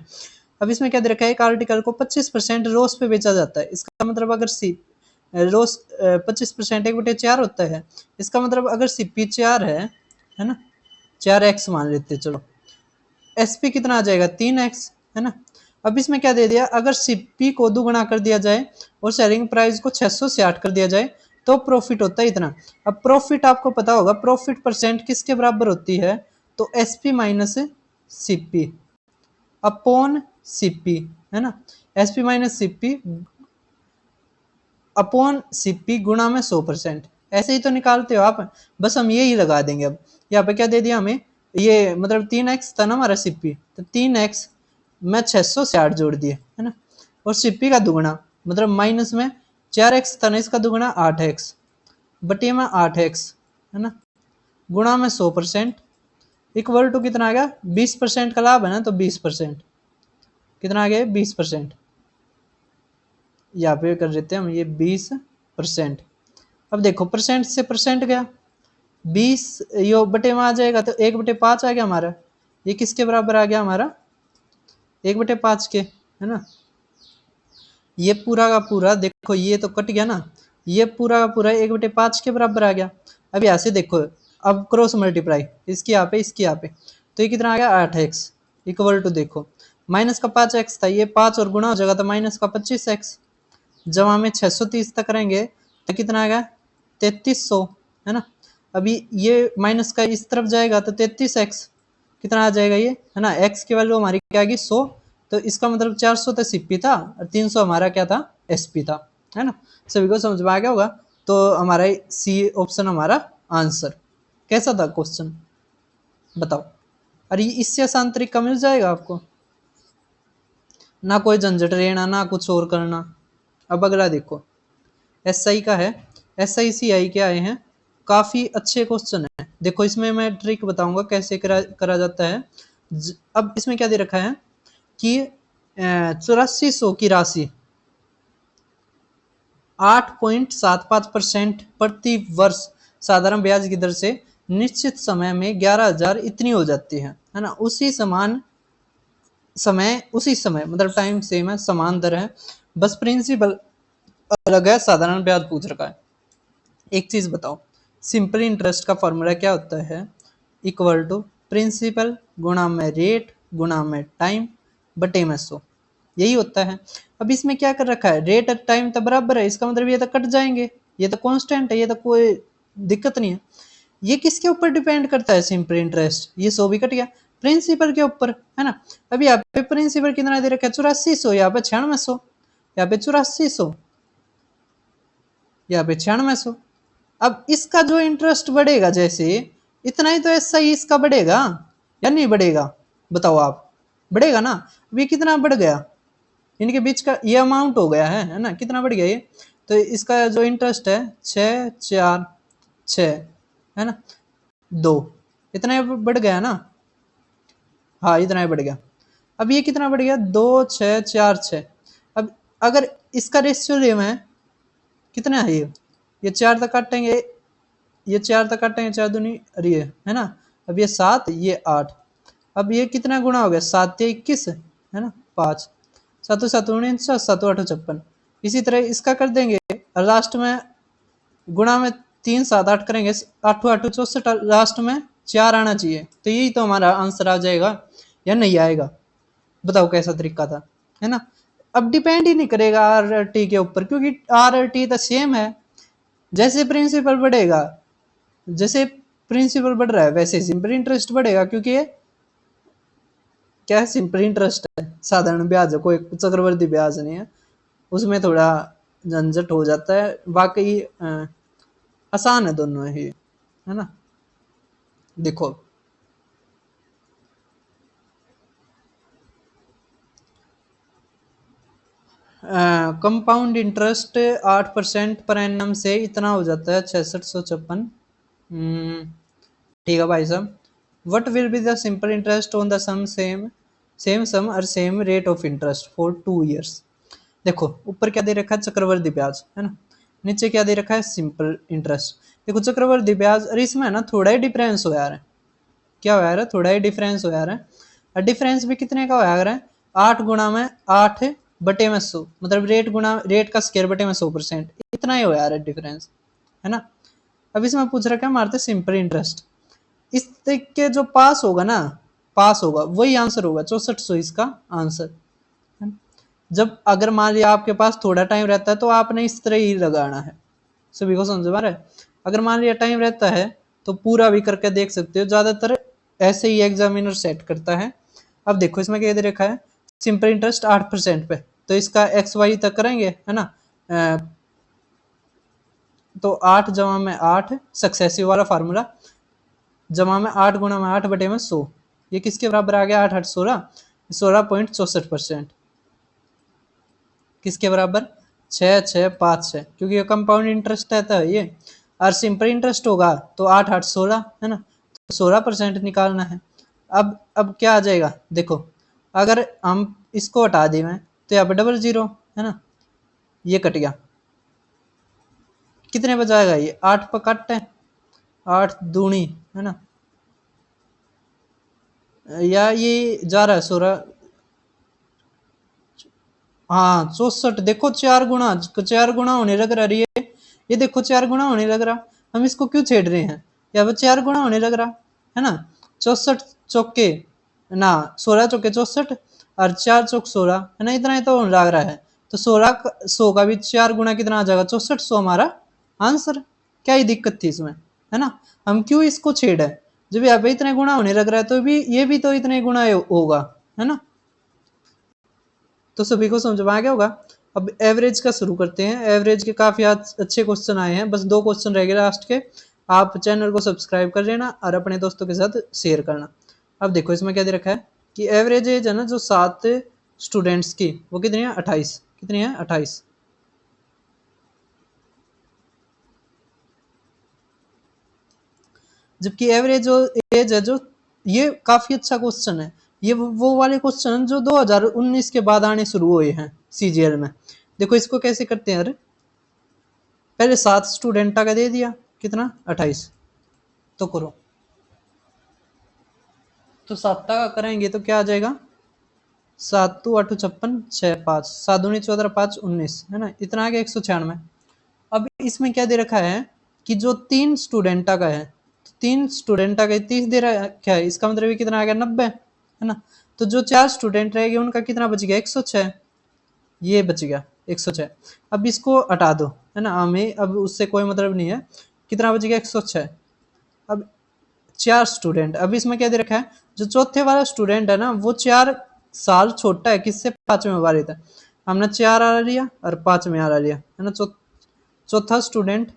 अब इसमें क्या दे रखा है, एक आर्टिकल को 25% रोज पे बेचा जाता है। इसका मतलब अगर रोज 25% 1/4 होता है, इसका मतलब अगर सीपी 4 है ना, 4x मान लेते चलो, एसपी कितना आ जाएगा, 3x, है ना। अब इसमें क्या दे दिया, अगर सीपी को दुगुना कर दिया जाए और सेलिंग प्राइस को 660 कर दिया जाए तो प्रॉफिट होता है इतना। अब प्रॉफिट आपको पता होगा, प्रॉफिट परसेंट किसके बराबर होती है, तो SP minus CP upon CP, है ना। SP minus CP upon CP गुणा में 100%, ऐसे ही तो निकालते हो आप। बस हम यही लगा देंगे। अब यहाँ पे क्या दे दिया हमें, ये मतलब 3x था ना हमारा सीपी, तो 3x में 660 जोड़ दिए, है ना। और सीपी का दुगुना मतलब माइनस में 4x था ना, इसका दुगुना 8x बटे में 8x, है ना, गुणा में 100%, इक्वल टू कितना आ गया, 20% का लाभ है ना, तो 20%, कितना आ गया 20%। यहाँ पे कर देते हैं हम ये 20%। अब देखो परसेंट से परसेंट गया, 20 यो बटे में आ जाएगा, तो 1/5 आ गया हमारा। ये किसके बराबर आ गया हमारा, 1/5 के, है ना। ये पूरा का पूरा देखो, ये तो कट गया ना, ये पूरा का पूरा 1/5 के बराबर आ गया। अब यहाँ से देखो, अब क्रॉस मल्टीप्लाई, इसकी यहाँ पे इसकी यहाँ पे, तो ये कितना आ गया 8x इक्वल टू, देखो माइनस का 5x था, ये 5 और गुणा हो जाएगा तो माइनस का 25x, जमा में 630 तक करेंगे तो कितना आएगा 3300, है ना। अभी ये माइनस का इस तरफ जाएगा तो 33x कितना आ जाएगा ये, है ना। x की वैल्यू हमारी क्या आ गई 100, तो इसका मतलब 400 तो सीपी था और 300 हमारा क्या था, एसपी था, है ना। सभी को समझ में आ गया होगा। तो हमारा सी ऑप्शन हमारा आंसर। कैसा था क्वेश्चन बताओ। अरे इससे आसान तरीका मिल जाएगा आपको, ना कोई झंझट लेना ना कुछ और करना। अब अगला देखो, एसआई का है, एसआई सी आई के आए हैं, काफी अच्छे क्वेश्चन है। देखो इसमें मैं ट्रिक बताऊंगा कैसे करा जाता है। अब इसमें क्या दे रखा है कि 8400 की राशि 8.75% प्रति वर्ष साधारण ब्याज की दर से निश्चित समय में 11,000 इतनी हो जाती है ना। उसी समय मतलब टाइम सेम है, समान दर है, बस प्रिंसिपल अलग है, साधारण ब्याज पूछ रखा है। एक चीज बताओ, सिंपल इंटरेस्ट का फॉर्मूला क्या होता है, इक्वल टू प्रिंसिपल गुणा में रेट गुणा में टाइम बटे में 100, यही होता है। अब इसमें क्या कर रखा है, रेट और टाइम तो बराबर है, इसका मतलब ये तो कट जाएंगे, ये तो कांस्टेंट है, ये तो कोई दिक्कत नहीं है। ये किसके ऊपर डिपेंड करता है? Simple interest. ये 100 भी कट गया, प्रिंसिपल के ऊपर, है ना। अब यहाँ पे प्रिंसिपल कितना दे रखा है? 8400, यहाँ पे 9600, यहाँ पे 8400, यहाँ पे 9600। अब इसका जो इंटरेस्ट बढ़ेगा जैसे, इतना ही तो ऐसा ही इसका बढ़ेगा या नहीं बढ़ेगा? बताओ आप, बढ़ेगा ना। अब ये कितना बढ़ गया? इनके बीच का ये अमाउंट हो गया है ना, कितना बढ़ गया ये? तो इसका जो इंटरेस्ट है 646, है ना, 2, इतना ही बढ़ गया ना। हाँ, इतना ही बढ़ गया। अब ये कितना बढ़ गया? 2 6 4 6। अब अगर इसका रेशियो लेम है कितना है? ये 4 तक काटेंगे, ये 4 तक काटेंगे, 4 दूनी, अरे ये है ना। अब ये 7, ये 8। अब ये कितना गुना हो गया? 7 या 21, है ना, 5, 7 7 49, 7 8 56। इसी तरह इसका कर देंगे और लास्ट में गुणा में 3 7 8 करेंगे, 8 8 64, लास्ट में 4 आना चाहिए। तो यही तो हमारा आंसर आ जाएगा या नहीं आएगा? बताओ कैसा तरीका था, है ना। अब डिपेंड ही नहीं करेगा आर टी के ऊपर, क्योंकि आर टी तो सेम है। जैसे प्रिंसिपल बढ़ेगा, जैसे प्रिंसिपल बढ़ रहा है वैसे सिंपल इंटरेस्ट बढ़ेगा, क्योंकि ये क्या है? सिंपल इंटरेस्ट है, साधारण ब्याज है, कोई चक्रवर्ती ब्याज नहीं है। उसमें थोड़ा झंझट हो जाता है, वाकई आसान है दोनों ही, है ना। देखो कंपाउंड इंटरेस्ट 8% पर एनम से इतना हो जाता है 6656। ठीक है भाई साहब। What will be the simple interest on the sum same sum और same rate of interest for 2 years? देखो ऊपर क्या दे रखा है? चक्रवर्ती ब्याज, है ना। नीचे क्या दे रखा है? Simple interest. देखो चक्रवर्ती ब्याज, और इसमें है ना थोड़ा ही डिफरेंस हो यार है। क्या हो यार है? थोड़ा ही डिफरेंस हो यार है। और डिफरेंस भी कितने का हो यार है? 8 गुणा में 8 बटे में 100, मतलब रेट गुणा रेट का स्केयर बटे में 100%, इतना ही हो यार है डिफरेंस, है ना। अब इसमें पूछ रखा है मारते सिंपल इंटरेस्ट। इस के जो पास होगा ना, पास होगा वही आंसर होगा, 6400 इसका आंसर। जब अगर मान लिया आपके पास थोड़ा टाइम रहता है तो आपने इस तरह ही लगाना है। सभी को समझ में आ रहा है? अगर मान लिया टाइम रहता है तो पूरा भी करके देख सकते हो, ज्यादातर ऐसे ही एग्जामिनर सेट करता है। अब देखो इसमें क्या दे रखा है? सिंपल इंटरेस्ट 8% पे, तो इसका एक्स वाई तक करेंगे, है ना। तो 8 जमा में 8 सक्सेसिव वाला फार्मूला, जमा में 8 गुणा में 8 बटे में 100, ये किसके बराबर आ गया? 8 8 16, 16.64%। किसके बराबर? 6 6 5 6, क्योंकि ये कंपाउंड इंटरेस्ट रहता है ये। और सिंपल इंटरेस्ट होगा तो 8 8 16, है ना, तो 16% निकालना है। अब क्या आ जाएगा? देखो अगर हम इसको हटा दें मैं, तो यहाँ पे डबल जीरो, है ना, ये कट गया, कितने बचाएगा ये? 8 पर कट है, 8 दूनी, है ना, या ये जा रहा है 16, हाँ 64। देखो 4 गुना होने लग रहा है ये देखो 4 गुना होने लग रहा। हम इसको क्यों छेड़ रहे हैं? या वो 4 गुना होने लग रहा, है ना। 64 चौके ना, 16 चौके 64 और 4 चौक 16, है ना, इतना ही तो लग रहा है। तो 16 100 का भी 4 गुना कितना आ जाएगा? 6400 हमारा आंसर। क्या ही दिक्कत थी इसमें, है ना। हम क्यों इसको छेड़े? जब यहाँ पे इतने गुना होने लग रहा है तो भी ये भी तो इतने गुना होगा, है ना। तो सभी को समझ में आ गया होगा। अब एवरेज का शुरू करते हैं। एवरेज के काफी अच्छे क्वेश्चन आए हैं, बस 2 क्वेश्चन रह गए लास्ट के। आप चैनल को सब्सक्राइब कर लेना और अपने दोस्तों के साथ शेयर करना। अब देखो इसमें क्या दे रखा है कि एवरेज एज है ना जो 7 स्टूडेंट्स की, वो कितनी है? 28। कितनी है? 28। जबकि एवरेज जो एज है जो, ये काफी अच्छा क्वेश्चन है। ये वो वाले क्वेश्चन जो 2019 के बाद आने शुरू हुए हैं सीजीएल में। देखो इसको कैसे करते हैं यार। पहले 7 स्टूडेंट का दे दिया, कितना? 28। तो करो, तो 7 का करेंगे तो क्या आ जाएगा? 7 2 8 56 6 5, 7 दूनी 14 5 19, है ना, इतना आ गया 196। अब इसमें क्या दे रखा है कि जो 3 स्टूडेंटा का है, 3 स्टूडेंटा का 30 दे रखा है, इसका मतलब कितना आ गया? 90, है ना। तो जो 4 स्टूडेंट रहेंगे उनका कितना बच गया? 106, ये बच गया 106। अब इसको हटा दो, है ना, हमें अब उससे कोई मतलब नहीं है। कितना बच गया? 106। अब 4 स्टूडेंट, अब इसमें क्या दे रखा है, जो चौथे वाला स्टूडेंट है ना वो 4 साल छोटा है किससे, 5वें में बारित है। हमने 4 आरा लिया और 5 में आरा लिया है ना, चौथा स्टूडेंट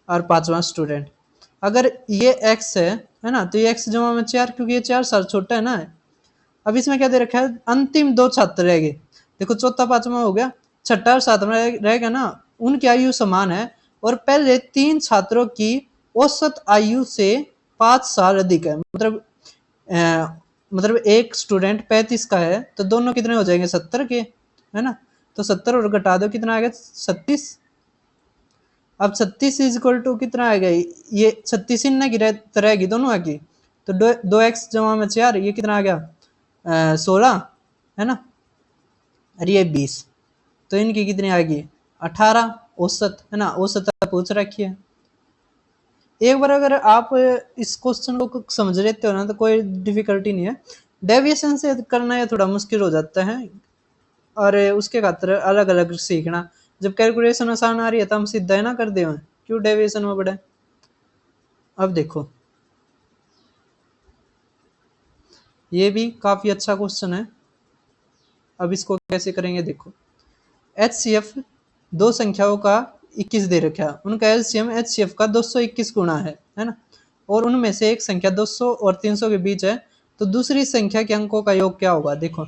और 5वां स्टूडेंट। अगर ये x है ना, तो ये x जमा में 4, क्योंकि ये 4 साल छोटा है ना। अब इसमें क्या दे रखा है, अंतिम 2 छात्र रह गए। देखो चौथा 5वां हो गया, छठा और 7वां रह गया ना, उनकी आयु समान है और पहले 3 छात्रों की औसत आयु से 5 साल अधिक है। मतलब एक स्टूडेंट 35 का है तो दोनों कितने हो जाएंगे, 70 के, है ना। तो 70 और घटा दो, कितना आ गया, 36। अब 36 इज इक्वल टू कितना आएगा, ये 36 इन की रहेगी दोनों की, तो 2x जमा में 4, ये कितना आ गया 16, है ना, और ये 20, तो इनकी कितनी आ गई 18 औसत, है ना। औसत पूछ रखी है। एक बार अगर आप इस क्वेश्चन को समझ लेते हो ना तो कोई डिफिकल्टी नहीं है। डेविएशन से करना ये थोड़ा मुश्किल हो जाता है, और उसके खातर अलग अलग सीखना। जब कैलकुलेशन आसान आ रही है तो हम सीधा है ना कर दे, क्यों डेविएशन में बढ़े। अब देखो ये भी काफी अच्छा क्वेश्चन है। अब इसको कैसे करेंगे, देखो HCF दो संख्याओं का 21 दे रखा है, उनका एलसीएम HCF का 221 गुना है ना, और उनमें से एक संख्या 200 और 300 के बीच है, तो दूसरी संख्या के अंकों का योग क्या होगा। देखो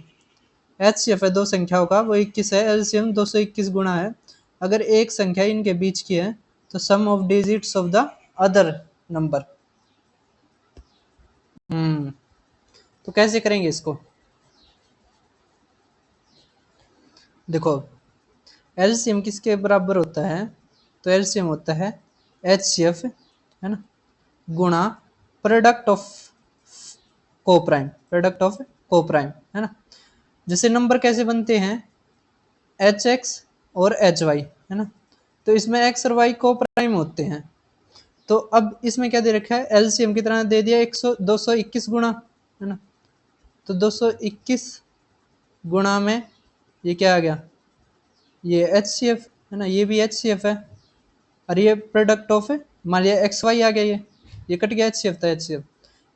HCF है दो संख्याओं का, वो 21 है, एलसीएम 221 गुना है। अगर एक संख्या इनके बीच की है तो sum of digits of the other number. तो कैसे करेंगे इसको, देखो एलसीएम किसके बराबर होता है, तो एलसीएम होता है HCF, है ना, गुणा product of coprime, product of coprime, है ना। जैसे नंबर कैसे बनते हैं, HX और HY, है ना, तो इसमें x और y कोप्राइम होते हैं। तो अब इसमें क्या दे रखा है, एलसीएम की तरह दे दिया 221 गुणा, है ना, तो 221 गुणा में ये क्या आ गया, ये HCF, है ना, ये भी HCF है, और ये प्रोडक्ट ऑफ मान लिया XY आ गया, ये कट गया, HCF था HCF।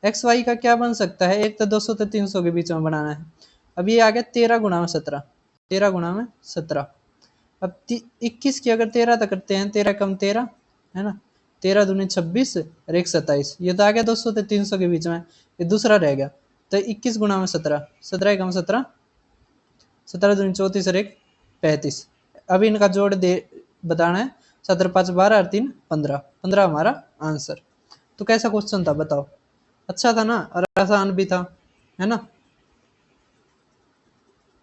XY का क्या बन सकता है, एक तो 200 से 300 के बीच में बनाना है। अब ये आ गया 13 गुणा में 17, 13 गुणा में 17। अब 21 की अगर 13 तक करते हैं, 13 कम 13, है ना, 13 दूनी 26 और 1 27, ये तो आ गया 200 से 300 के बीच में, ये दूसरा रह गया। तो 21 गुणा में 17, 17 कम 17, 17 दूनी 34 और 1 35। अब इनका जोड़ दे बताना है, 17 5 12 और 3 15, 15 हमारा आंसर। तो कैसा क्वेश्चन था बताओ, अच्छा था ना, और आसान भी था, है ना।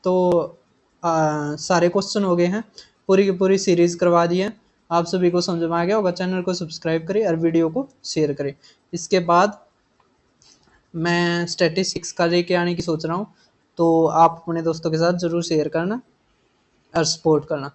तो सारे क्वेश्चन हो गए हैं, पूरी की पूरी सीरीज करवा दी है। आप सभी को समझ में आ गया होगा, चैनल को सब्सक्राइब करें और वीडियो को शेयर करें। इसके बाद मैं स्टैटिस्टिक्स का लेके आने की सोच रहा हूँ, तो आप अपने दोस्तों के साथ ज़रूर शेयर करना और सपोर्ट करना।